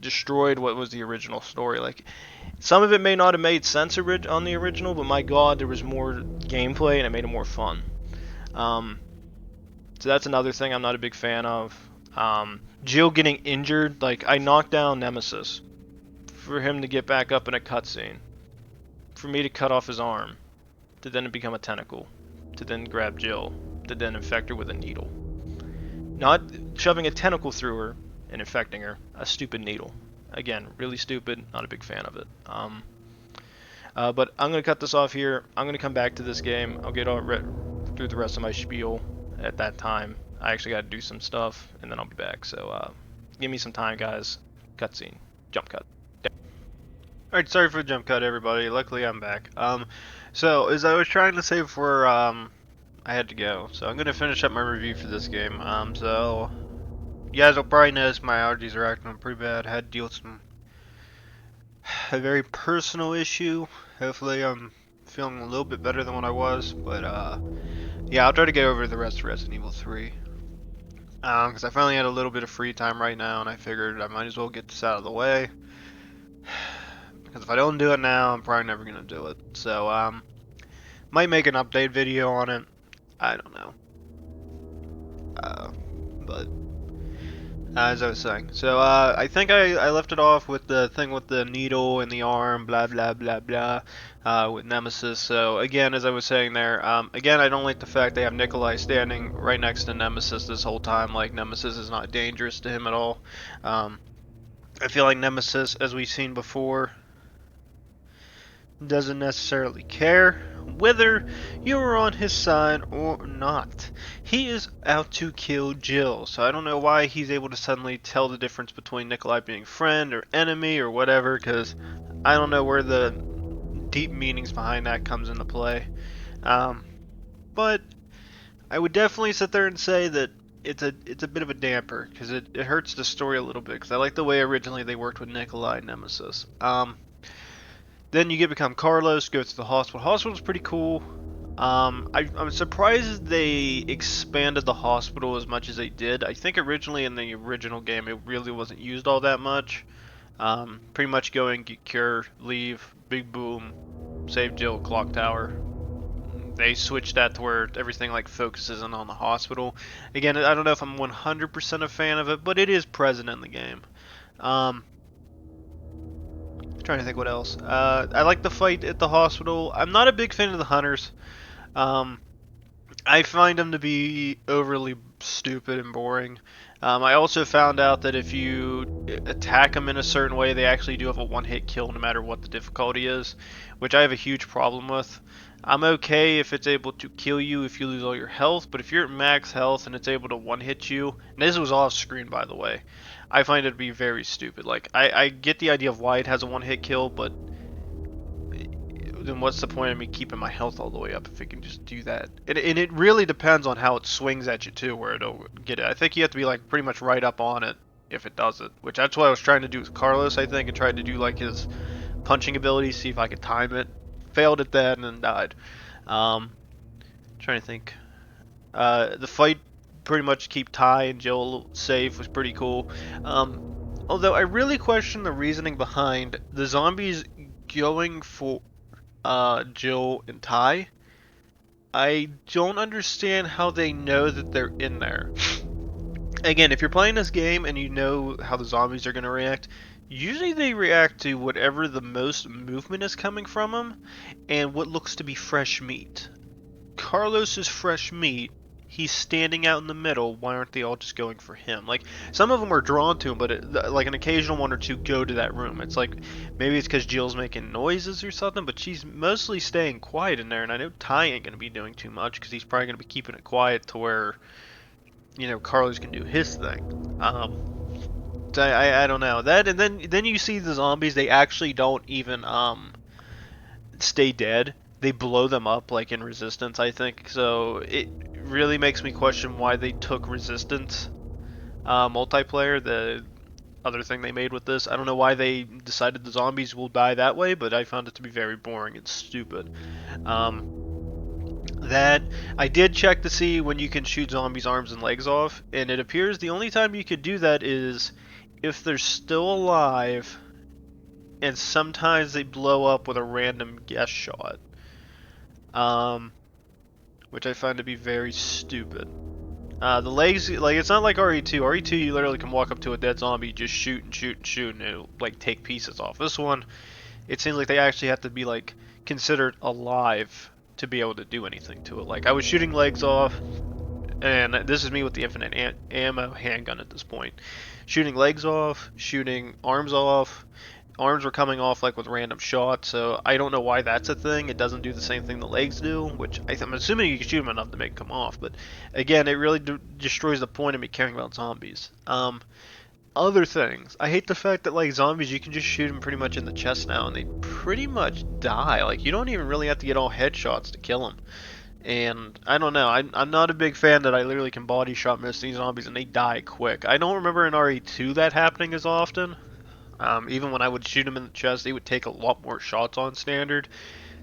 destroyed what was the original story. Like, some of it may not have made sense on the original, but my god, there was more gameplay and it made it more fun. So that's another thing I'm not a big fan of. Jill getting injured, like, I knocked down Nemesis for him to get back up in a cutscene, for me to cut off his arm, to then become a tentacle, to then grab Jill, to then infect her with a needle. Not shoving a tentacle through her and infecting her, a stupid needle. Again, really stupid, not a big fan of it. But I'm going to cut this off here. I'm going to come back to this game. I'll get through the rest of my spiel at that time. I actually got to do some stuff, and then I'll be back. So give me some time, guys. Cutscene. Jump cut. Alright, sorry for the jump cut, everybody. Luckily, I'm back. So as I was trying to say before, I had to go. So I'm gonna finish up my review for this game. So you guys will probably notice my allergies are acting up pretty bad. I had to deal with a very personal issue. Hopefully, I'm feeling a little bit better than what I was. But yeah, I'll try to go over the rest of Resident Evil 3. Because I finally had a little bit of free time right now, and I figured I might as well get this out of the way. Because if I don't do it now, I'm probably never gonna do it. So might make an update video on it. I don't know. But as I was saying, so I think I left it off with the thing with the needle and the arm, blah blah blah blah, with Nemesis. So again, as I was saying there, again I don't like the fact they have Nikolai standing right next to Nemesis this whole time. Like Nemesis is not dangerous to him at all. I feel like Nemesis, as we've seen before, doesn't necessarily care whether you're on his side or not. He is out to kill Jill, so I don't know why he's able to suddenly tell the difference between Nikolai being friend or enemy or whatever, because I don't know where the deep meanings behind that comes into play. But I would definitely sit there and say that it's a bit of a damper, because it hurts the story a little bit, because I like the way originally they worked with Nikolai and Nemesis. Then you become Carlos, go to the hospital. Hospital's pretty cool. I'm surprised they expanded the hospital as much as they did. I think originally in the original game it really wasn't used all that much. Pretty much go in, get cure, leave, big boom, save Jill, clock tower. They switched that to where everything like focuses in on the hospital. Again, I don't know if I'm 100% a fan of it, but it is present in the game. Trying to think what else. I like the fight at the hospital. I'm not a big fan of the hunters. I find them to be overly stupid and boring. I also found out that if you attack them in a certain way, they actually do have a one-hit kill no matter what the difficulty is, which I have a huge problem with. I'm okay if it's able to kill you if you lose all your health, but if you're at max health and it's able to one-hit you, and this was off screen by the way, I find it to be very stupid. Like, I get the idea of why it has a one-hit kill, but then what's the point of me keeping my health all the way up if it can just do that? And it really depends on how it swings at you too, where it'll get it. I think you have to be like pretty much right up on it if it does it, which that's what I was trying to do with Carlos, I think, and tried to do like his punching ability, see if I could time it. Failed at that and then died. Trying to think. The fight pretty much keep Ty and Jill safe was pretty cool. Although I really question the reasoning behind the zombies going for Jill and Ty. I don't understand how they know that they're in there. Again, if you're playing this game and you know how the zombies are going to react, usually they react to whatever the most movement is coming from them and what looks to be fresh meat. Carlos is fresh meat. He's standing out in the middle. Why aren't they all just going for him? Like, some of them are drawn to him, but like an occasional one or two go to that room. It's like, maybe it's because Jill's making noises or something, but she's mostly staying quiet in there, and I know Ty ain't going to be doing too much because he's probably going to be keeping it quiet to where, you know, Carlos can do his thing. So I don't know. That, and then you see the zombies, they actually don't even, stay dead. They blow them up like in Resistance, I think. So it really makes me question why they took Resistance multiplayer, the other thing they made with this. I don't know why they decided the zombies will die that way, but I found it to be very boring and stupid. That I did check to see when you can shoot zombies' arms and legs off, and it appears the only time you could do that is if they're still alive, and sometimes they blow up with a random guess shot. Which I find to be very stupid. The legs, like, it's not like RE2. RE2, you literally can walk up to a dead zombie, just shoot and shoot and shoot, and it'll, like, take pieces off. This one, it seems like they actually have to be, like, considered alive to be able to do anything to it. Like, I was shooting legs off, and this is me with the infinite ammo handgun at this point. Shooting legs off, shooting arms off. Arms were coming off like with random shots, so I don't know why that's a thing. It doesn't do the same thing the legs do, which I'm assuming you can shoot them enough to make them come off. But again, it really destroys the point of me caring about zombies. Other things. I hate the fact that like zombies, you can just shoot them pretty much in the chest now, and they pretty much die. Like you don't even really have to get all headshots to kill them. And I don't know. I'm not a big fan that I literally can body shot most of these zombies and they die quick. I don't remember in RE2 that happening as often. Even when I would shoot them in the chest, they would take a lot more shots on standard.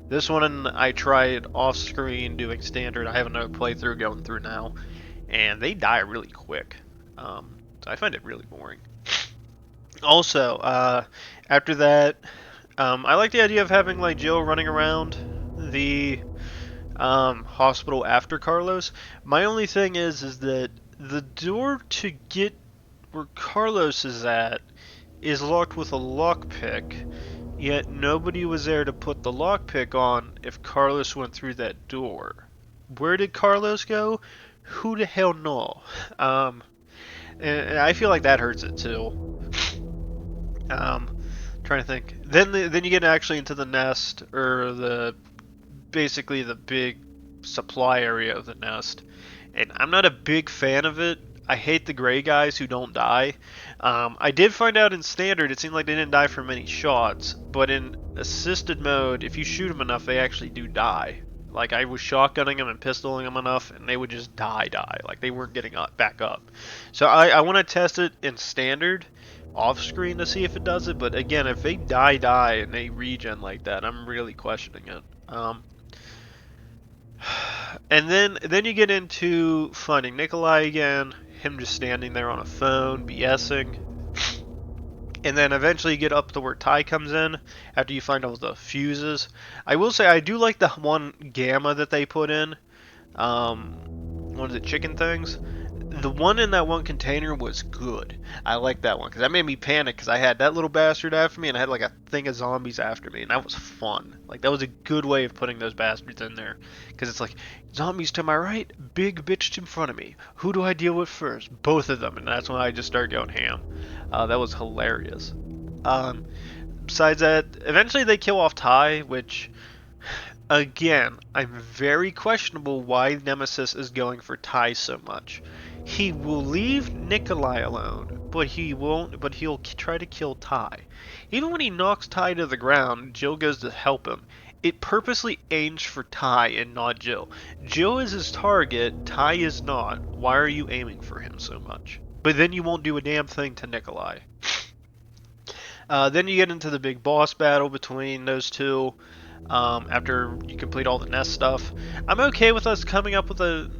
This one I tried off screen doing standard. I have another playthrough going through now, and they die really quick. So I find it really boring. Also, after that, I like the idea of having like Jill running around the hospital after Carlos. My only thing is that the door to get where Carlos is at is locked with a lockpick, yet nobody was there to put the lockpick on if Carlos went through that door. Where did Carlos go? Who the hell know? And I feel like that hurts it too. Trying to think. Then you get actually into the nest, or basically the big supply area of the nest, and I'm not a big fan of it. I hate the gray guys who don't die. I did find out in standard it seemed like they didn't die from many shots, but in assisted mode, if you shoot them enough, they actually do die. Like I was shotgunning them and pistoling them enough, and they would just die. Like they weren't getting back up. So I want to test it in standard, off screen to see if it does it. But again, if they die and they regen like that, I'm really questioning it. And then you get into finding Nikolai again, him just standing there on a phone, BSing. And then eventually you get up to where Ty comes in, after you find all the fuses. I will say, I do like the one gamma that they put in. One of the chicken things. The one in that one container was good. I like that one, because that made me panic, because I had that little bastard after me, and I had like a thing of zombies after me, and that was fun. Like, that was a good way of putting those bastards in there. Because it's like, zombies to my right, big bitch in front of me. Who do I deal with first? Both of them, and that's when I just started going ham. That was hilarious. Besides that, eventually they kill off Ty, which... Again, I'm very questionable why Nemesis is going for Ty so much. He will leave Nikolai alone, but he won't. But he'll try to kill Ty. Even when he knocks Ty to the ground, Jill goes to help him. It purposely aims for Ty and not Jill. Jill is his target. Ty is not. Why are you aiming for him so much? But then you won't do a damn thing to Nikolai. Then you get into the big boss battle between those two. After you complete all the nest stuff, I'm okay with us coming up with a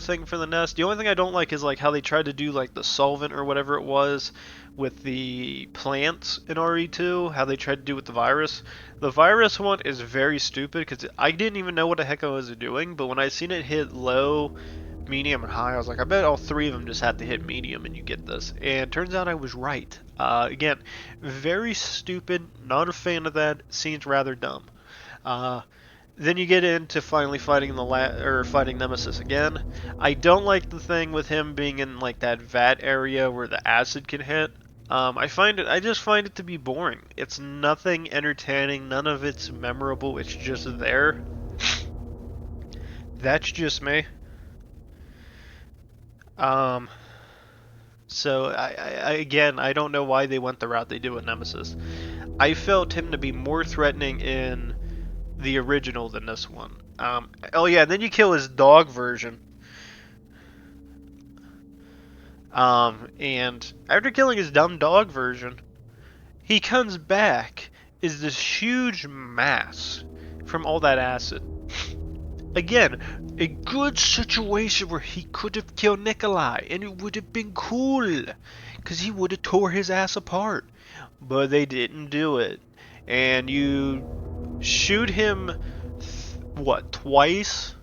thing for the nest. The only thing I don't like is like how they tried to do like the solvent or whatever it was with the plants in RE2. How they tried to do with the virus. The virus one is very stupid because I didn't even know what the heck I was doing. But when I seen it hit low, medium, and high, I was like, I bet all three of them just have to hit medium and you get this. And turns out I was right. Again, very stupid. Not a fan of that. Seems rather dumb. Then you get into finally fighting fighting Nemesis again. I don't like the thing with him being in like that vat area where the acid can hit. I just find it to be boring. It's nothing entertaining. None of it's memorable. It's just there. That's just me. So again, I don't know why they went the route they did with Nemesis. I felt him to be more threatening in the original than this one. Oh yeah, and then you kill his dog version. And after killing his dumb dog version, he comes back as this huge mass from all that acid. Again, a good situation where he could have killed Nikolai, and it would have been cool, because he would have tore his ass apart. But they didn't do it. And you shoot him, twice?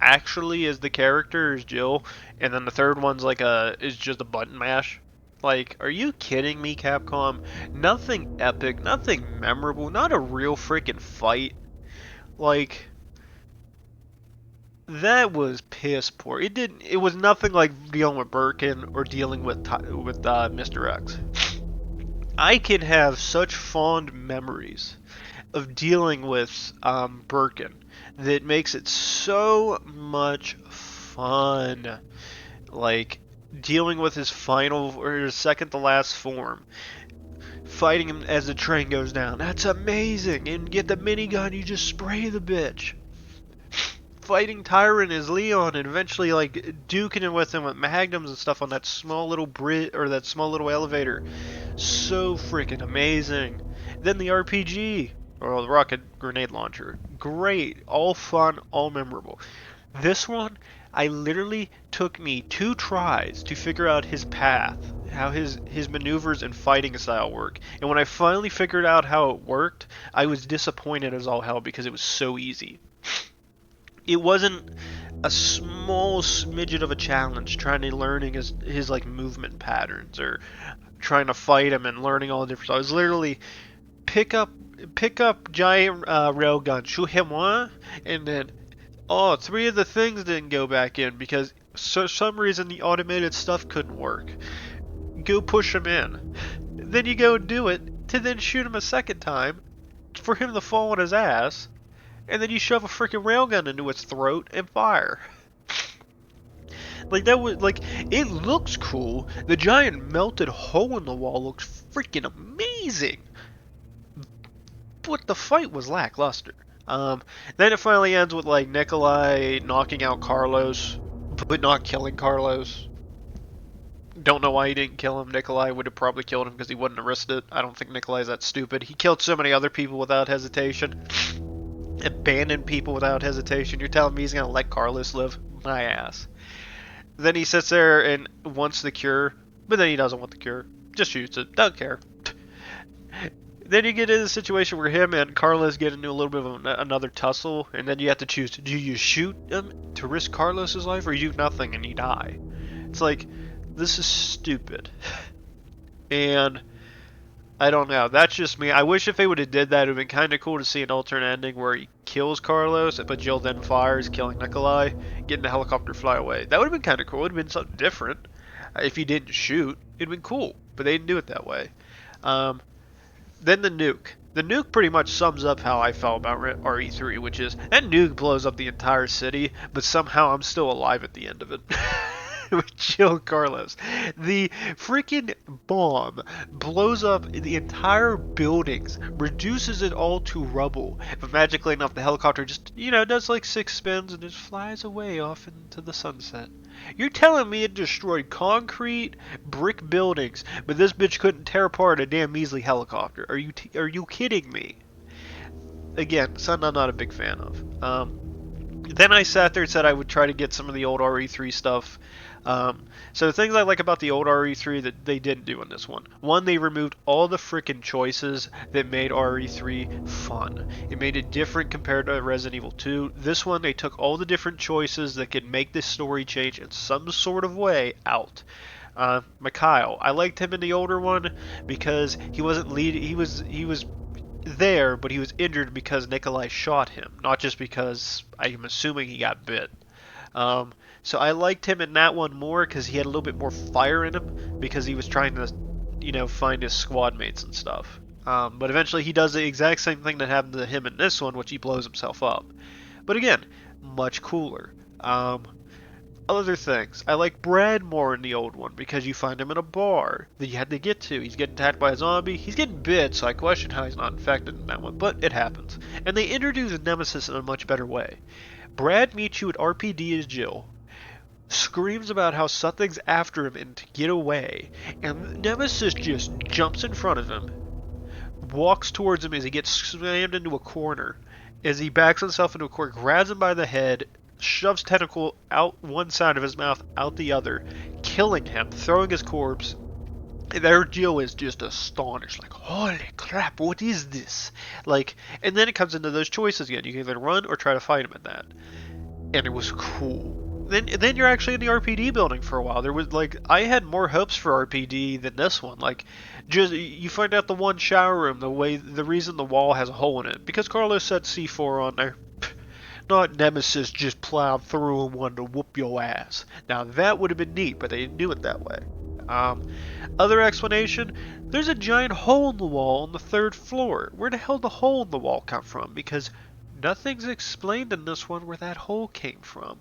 Actually, as the character is Jill, and then the third one's like is just a button mash. Like, are you kidding me, Capcom? Nothing epic, nothing memorable, not a real freaking fight. Like, that was piss poor. It was nothing like dealing with Birkin or dealing with Mr. X. I can have such fond memories of dealing with Birkin that makes it so much fun. Like, dealing with his final or his second to last form, fighting him as the train goes down. That's amazing. And get the minigun, you just spray the bitch. Fighting Tyrant as Leon and eventually like duking it with him with magnums and stuff on that small little bridge or that small little elevator. So freaking amazing. Then the RPG or the rocket grenade launcher. Great, all fun, all memorable. This one, I literally took me 2 tries to figure out his path, how his maneuvers and fighting style work. And when I finally figured out how it worked, I was disappointed as all hell because it was so easy. It wasn't a small smidget of a challenge trying to learning his like movement patterns or trying to fight him and learning all the different stuff. I was literally pick up giant railgun, shoot him one, and then 3 of the things didn't go back in because for some reason the automated stuff couldn't work. Go push him in. Then you go do it to then shoot him a second time for him to fall on his ass. And then you shove a freaking railgun into its throat and fire. Like that was like it looks cool. The giant melted hole in the wall looks freaking amazing. But the fight was lackluster. Then it finally ends with like Nikolai knocking out Carlos, but not killing Carlos. Don't know why he didn't kill him. Nikolai would have probably killed him because he wouldn't have risked it. I don't think Nikolai's that stupid. He killed so many other people without hesitation. Abandoned people without hesitation. You're telling me he's gonna let Carlos live? My ass. Then he sits there and wants the cure, but then he doesn't want the cure. Just shoots it. Don't care. Then you get in a situation where him and Carlos get into a little bit of another tussle, and then you have to choose: do you shoot him to risk Carlos's life, or you do nothing and you die? It's like, this is stupid. And I don't know. That's just me. I wish if they would have did that, it would have been kind of cool to see an alternate ending where he kills Carlos, but Jill then fires, killing Nikolai, getting the helicopter fly away. That would have been kind of cool. It would have been something different. If he didn't shoot, it'd been cool. But they didn't do it that way. Then the nuke. The nuke pretty much sums up how I felt about RE3, which is that nuke blows up the entire city, but somehow I'm still alive at the end of it. With Jill Carlos. The freaking bomb blows up the entire buildings, reduces it all to rubble, but magically enough the helicopter just, does like 6 spins and just flies away off into the sunset. You're telling me it destroyed concrete, brick buildings, but this bitch couldn't tear apart a damn measly helicopter? Are you kidding me? Again, something I'm not a big fan of. Then I sat there and said I would try to get some of the old RE3 stuff. So the things I like about the old RE3 that they didn't do in this one. One, they removed all the freaking choices that made RE3 fun. It made it different compared to Resident Evil 2. This one, they took all the different choices that could make this story change in some sort of way out. Mikhail, I liked him in the older one because he wasn't leading. He was there, but he was injured because Nikolai shot him, not just because I'm assuming he got bit. So I liked him in that one more because he had a little bit more fire in him because he was trying to, find his squad mates and stuff. But eventually he does the exact same thing that happened to him in this one, which he blows himself up. But again, much cooler. Other things. I like Brad more in the old one because you find him in a bar that you had to get to. He's getting attacked by a zombie. He's getting bit, so I question how he's not infected in that one, but it happens. And they introduce Nemesis in a much better way. Brad meets you at RPD as Jill, screams about how something's after him and to get away, and Nemesis just jumps in front of him, walks towards him as he gets slammed into a corner. As he backs himself into a corner, grabs him by the head, shoves tentacle out one side of his mouth, out the other, killing him, throwing his corpse. There Jill is just astonished, like, holy crap, what is this? And then it comes into those choices again. You can either run or try to fight him in that. And it was cool. Then you're actually in the RPD building for a while. There was I had more hopes for RPD than this one. Just you find out the one shower room, the reason the wall has a hole in it, because Carlos said C4 on there. Not Nemesis just plowed through and wanted to whoop your ass. Now that would have been neat, but they didn't do it that way. Other explanation, there's a giant hole in the wall on the 3rd floor. Where the hell did the hole in the wall come from? Because nothing's explained in this one where that hole came from.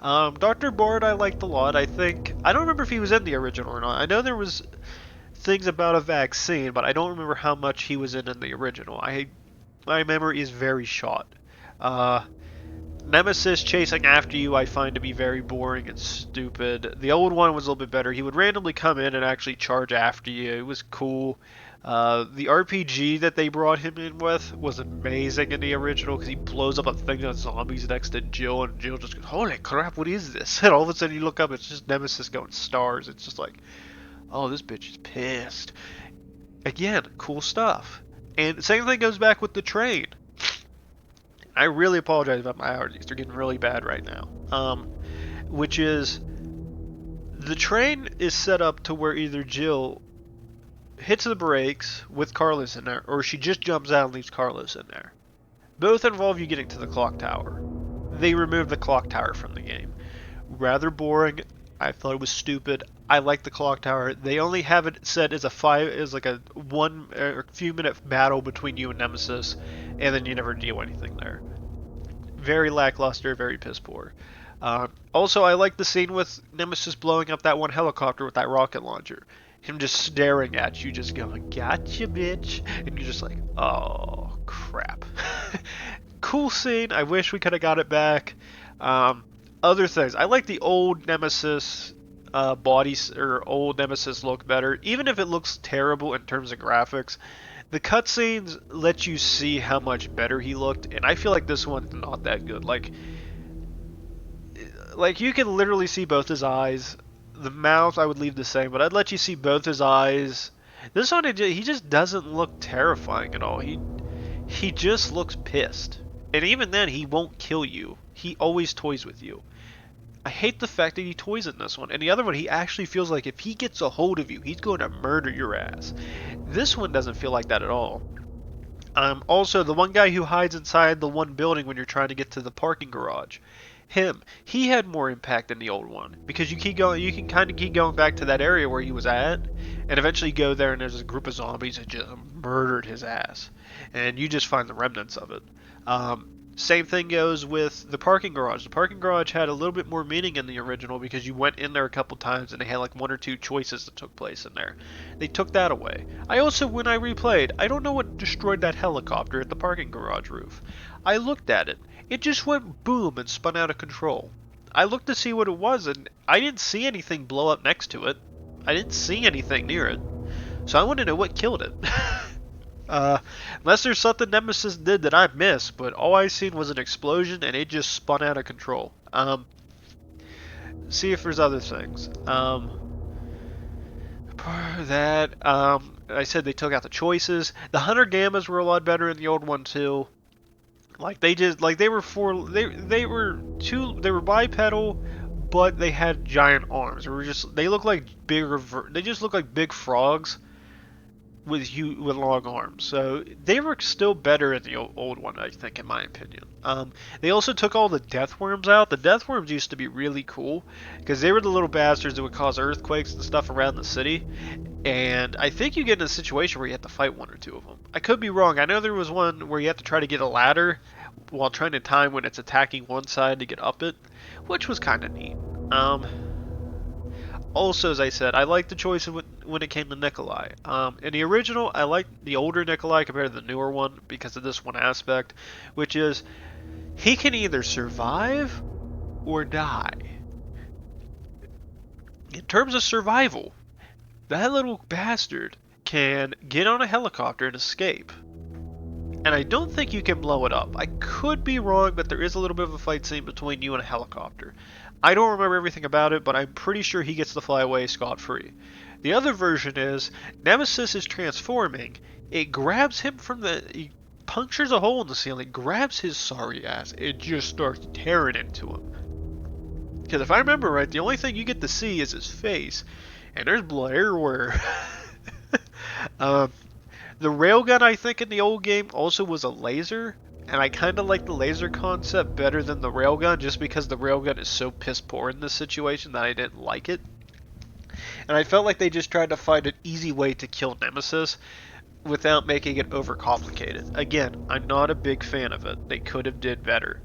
Dr. Bard I liked a lot. I don't remember if he was in the original or not. I know there was things about a vaccine, but I don't remember how much he was in the original. My memory is very shot. Uh, Nemesis chasing after you I find to be very boring and stupid. The old one was a little bit better. He would randomly come in and actually charge after you. It was cool. The RPG that they brought him in with was amazing in the original because he blows up a thing of zombies next to Jill, and Jill just goes, "Holy crap, what is this?" And all of a sudden you look up, it's just Nemesis going stars. It's just like, oh, this bitch is pissed. Again, cool stuff. And the same thing goes back with the train. I really apologize about my allergies. They're getting really bad right now. Which is, the train is set up to where either Jill hits the brakes with Carlos in there, or she just jumps out and leaves Carlos in there. Both involve you getting to the clock tower. They removed the clock tower from the game. Rather boring. I thought it was stupid. I like the clock tower. They only have it set as a few minute battle between you and Nemesis, and then you never do anything there. Very lackluster, very piss poor. Also, I like the scene with Nemesis blowing up that one helicopter with that rocket launcher. Him just staring at you, just going, "Gotcha, bitch," and you're just like, "Oh crap." Cool scene. I wish we could have got it back. Other things, I like the old Nemesis bodies or old Nemesis look better, even if it looks terrible in terms of graphics. The cutscenes let you see how much better he looked, and I feel like this one's not that good. Like you can literally see both his eyes. The mouth I would leave the same, but I'd let you see both his eyes. This one, he just doesn't look terrifying at all. He just looks pissed, and even then, he won't kill you. He always toys with you. I hate the fact that he toys in this one. And the other one, he actually feels like if he gets a hold of you, he's going to murder your ass. This one doesn't feel like that at all. Also, the one guy who hides inside the one building when you're trying to get to the parking garage, he had more impact than the old one, because you can kind of keep going back to that area where he was at, and eventually you go there and there's a group of zombies that just murdered his ass, and you just find the remnants of it. Same thing goes with the parking garage. The parking garage had a little bit more meaning in the original because you went in there a couple times and they had like one or two choices that took place in there. They took that away. I also, when I replayed, I don't know what destroyed that helicopter at the parking garage roof. I looked at it. It just went boom and spun out of control. I looked to see what it was and I didn't see anything blow up next to it. I didn't see anything near it. So I want to know what killed it. Unless there's something Nemesis did that I missed, but all I seen was an explosion and it just spun out of control. See if there's other things. I said they took out the choices. The Hunter Gammas were a lot better in the old one too. Like they were bipedal, but they had giant arms. They look like they just look like big frogs with long arms. So they were still better in the old one, I think, in my opinion. They also took all the death worms out. The death worms used to be really cool because they were the little bastards that would cause earthquakes and stuff around the city. And I think you get in a situation where you have to fight one or two of them. I could be wrong. I know there was one where you have to try to get a ladder while trying to time when it's attacking one side to get up it, which was kind of neat. Also, as I said, I liked the choice when it came to Nikolai. In the original, I liked the older Nikolai compared to the newer one because of this one aspect, which is he can either survive or die. In terms of survival, that little bastard can get on a helicopter and escape. And I don't think you can blow it up. I could be wrong, but there is a little bit of a fight scene between you and a helicopter. I don't remember everything about it, but I'm pretty sure he gets to fly away scot-free. The other version is, Nemesis is transforming, it grabs him he punctures a hole in the ceiling, grabs his sorry ass, it just starts tearing into him. Because if I remember right, the only thing you get to see is his face, and there's blood everywhere. The railgun, I think, in the old game also was a laser, and I kind of like the laser concept better than the railgun, just because the railgun is so piss poor in this situation that I didn't like it. And I felt like they just tried to find an easy way to kill Nemesis without making it overcomplicated. Again, I'm not a big fan of it. They could have did better.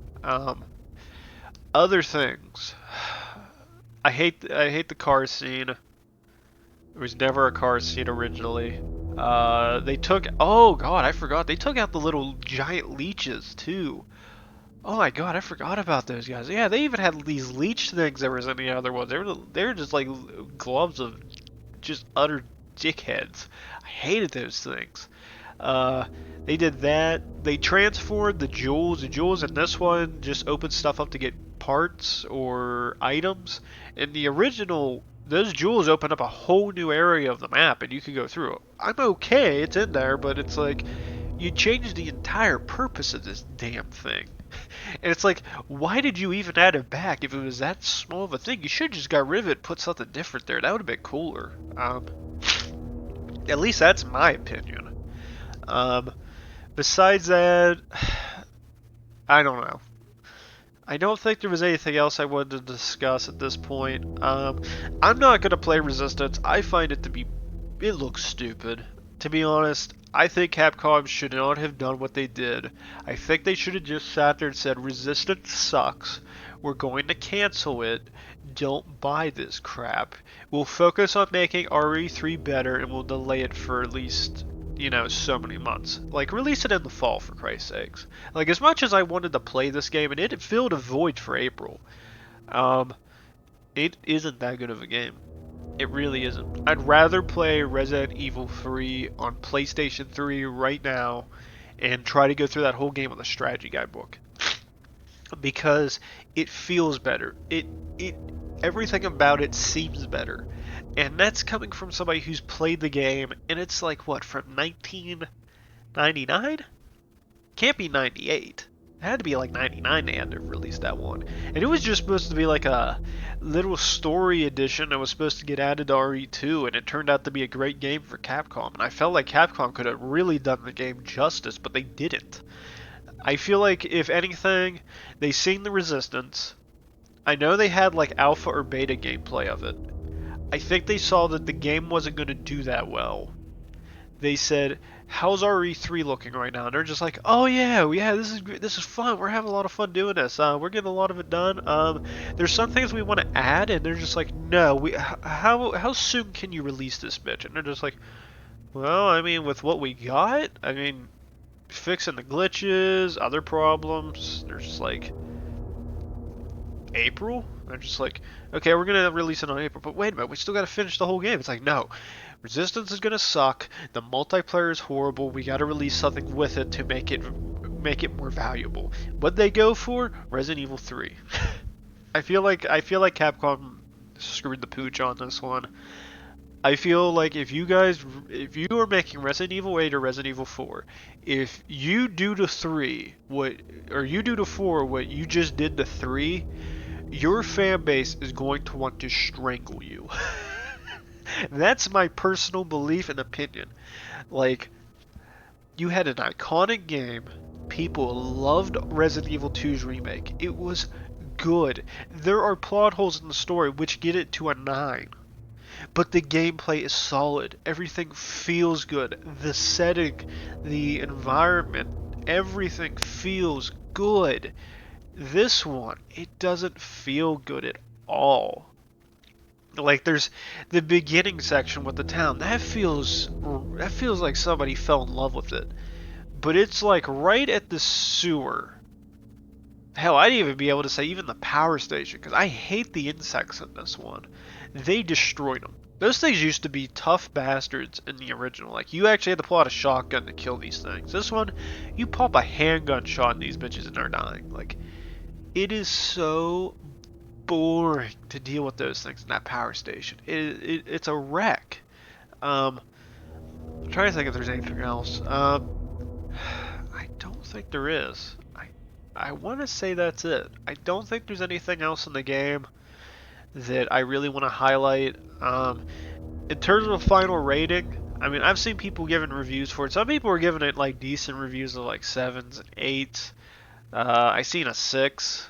Other things. I hate the car scene. There was never a car scene originally. They took, oh god, I forgot. They took out the little giant leeches too. Oh my god, I forgot about those guys. Yeah, they even had these leech things that was in the other ones. They were just like gloves of just utter dickheads. I hated those things. Uh, they did that. They transformed the jewels. The jewels in this one just open stuff up to get parts or items. In the original, those jewels open up a whole new area of the map and you can go through it. I'm okay, it's in there, but it's like you changed the entire purpose of this damn thing. And it's like, why did you even add it back if it was that small of a thing? You should just got rid of it, put something different there. That would have been cooler. At least that's my opinion. Besides that, I don't know. I don't think there was anything else I wanted to discuss at this point. I'm not going to play Resistance. I find it to be... It looks stupid. To be honest, I think Capcom should not have done what they did. I think they should have just sat there and said, Resistance sucks. We're going to cancel it. Don't buy this crap. We'll focus on making RE3 better and we'll delay it for at least, you know, so many months. Like, release it in the fall, for Christ's sakes. Like, as much as I wanted to play this game, and it filled a void for April, it isn't that good of a game. It really isn't. I'd rather play Resident Evil 3 on PlayStation 3 right now and try to go through that whole game with a strategy guidebook. Because it feels better. Everything about it seems better. And that's coming from somebody who's played the game, and it's like, what, from 1999? Can't be 98. It had to be like 99 they had to release that one. And it was just supposed to be like a little story edition that was supposed to get added to RE2, and it turned out to be a great game for Capcom. And I felt like Capcom could have really done the game justice, but they didn't. I feel like, if anything, they seen the Resistance. I know they had like alpha or beta gameplay of it. I think they saw that the game wasn't going to do that well. They said, how's RE3 looking right now? And they're just like, oh yeah, this is great. This is fun. We're having a lot of fun doing this. We're getting a lot of it done. There's some things we want to add, and they're just like, no, how soon can you release this bitch? And they're just like, well, I mean, with what we got, I mean, fixing the glitches, other problems, they're just like, April? They're just like, okay, we're gonna release it on April, but wait a minute, we still gotta finish the whole game. It's like, no, Resistance is gonna suck, the multiplayer is horrible, we gotta release something with it to make it more valuable. What they go for? Resident Evil 3. I feel like Capcom screwed the pooch on this one. I feel like if you are making Resident Evil 8 or Resident Evil 4, if you do to 3 or you do to 4 what you just did to 3, your fan base is going to want to strangle you. That's my personal belief and opinion. Like, you had an iconic game. People loved Resident Evil 2's remake. It was good. There are plot holes in the story which get it to a 9. But the gameplay is solid. Everything feels good. The setting, the environment, everything feels good. This one, it doesn't feel good at all. Like, there's the beginning section with the town. That feels like somebody fell in love with it. But it's like right at the sewer. Hell, I'd even be able to say even the power station, because I hate the insects in this one. They destroyed them. Those things used to be tough bastards in the original. Like, you actually had to pull out a shotgun to kill these things. This one, you pop a handgun shot in these bitches and they're dying. Like, it is so boring to deal with those things in that power station. It's a wreck. I'm trying to think if there's anything else. I don't think there is. I want to say that's it. I don't think there's anything else in the game that I really want to highlight. In terms of a final rating, I mean, I've seen people giving reviews for it. Some people are giving it like decent reviews of like 7s and 8s. I seen a 6.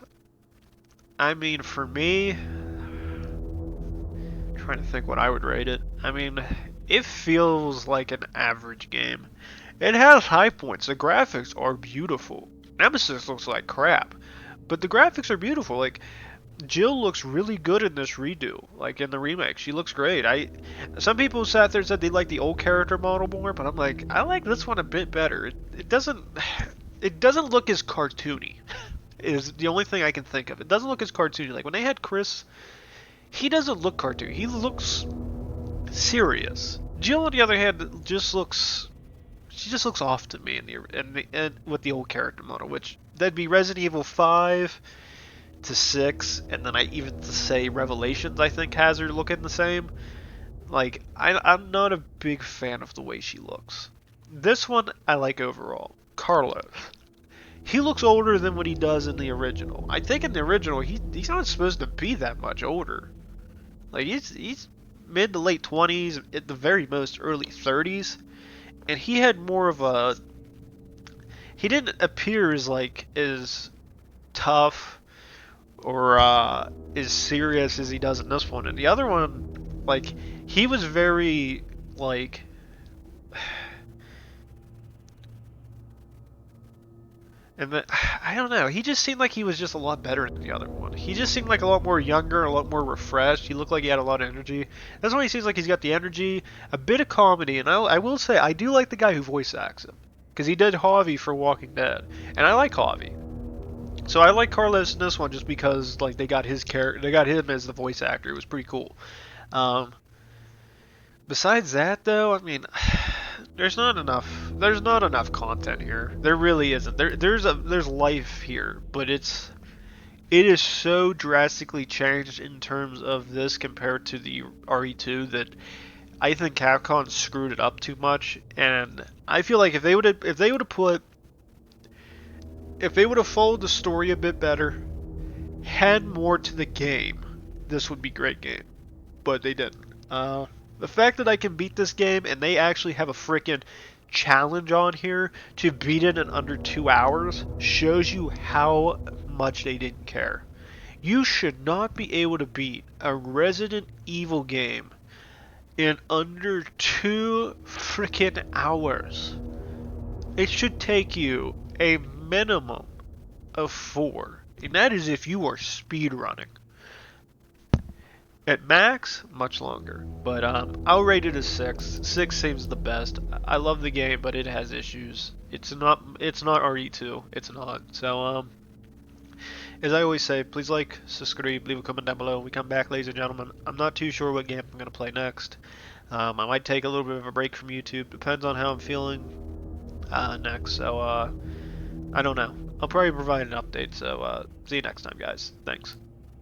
I mean, for me, I'm trying to think what I would rate it. I mean, it feels like an average game. It has high points. The graphics are beautiful. Nemesis looks like crap, but the graphics are beautiful. Like, Jill looks really good in this redo, like in the remake. She looks great. Some people sat there and said they like the old character model more, but I'm like, I like this one a bit better. It doesn't, it doesn't look as cartoony. Is the only thing I can think of. It doesn't look as cartoony. Like when they had Chris, he doesn't look cartoony. He looks serious. Jill, on the other hand, just looks. She just looks off to me in with the old character model, which that'd be Resident Evil 5 to 6, and then I even to say Revelations I think has her looking the same. Like I'm not a big fan of the way she looks. This one I like overall. Carlos. He looks older than what he does in the original. I think in the original he's not supposed to be that much older. Like he's mid to late 20s, at the very most early 30s, and he had more of a. He didn't appear as like as tough or as serious as he does in this one. And the other one, like he was very like. And then, I don't know, he just seemed like he was just a lot better than the other one. He just seemed like a lot more younger, a lot more refreshed. He looked like he had a lot of energy. That's why he seems like he's got the energy, a bit of comedy, and I will say, I do like the guy who voice acts him. Because he did Javi for Walking Dead. And I like Javi. So I like Carlos in this one just because like they got his character, they got him as the voice actor. It was pretty cool. Besides that, though, I mean, there's not enough. There's not enough content here. There really isn't. There's life here, but it is so drastically changed in terms of this compared to the RE2 that I think Capcom screwed it up too much. And I feel like if they would have followed the story a bit better, had more to the game, this would be a great game. But they didn't. The fact that I can beat this game and they actually have a freaking challenge on here to beat it in under 2 hours shows you how much they didn't care. You should not be able to beat a Resident Evil game in under 2 freaking hours. It should take you a minimum of 4, and that is if you are speedrunning. At max, much longer, but I'll rate it a 6. 6 seems the best. I love the game, but it has issues. It's not RE2. It's not. So as I always say, please like, subscribe, leave a comment down below. When we come back, ladies and gentlemen, I'm not too sure what game I'm gonna play next. I might take a little bit of a break from YouTube. Depends on how I'm feeling next. So I don't know. I'll probably provide an update. So see you next time, guys. Thanks.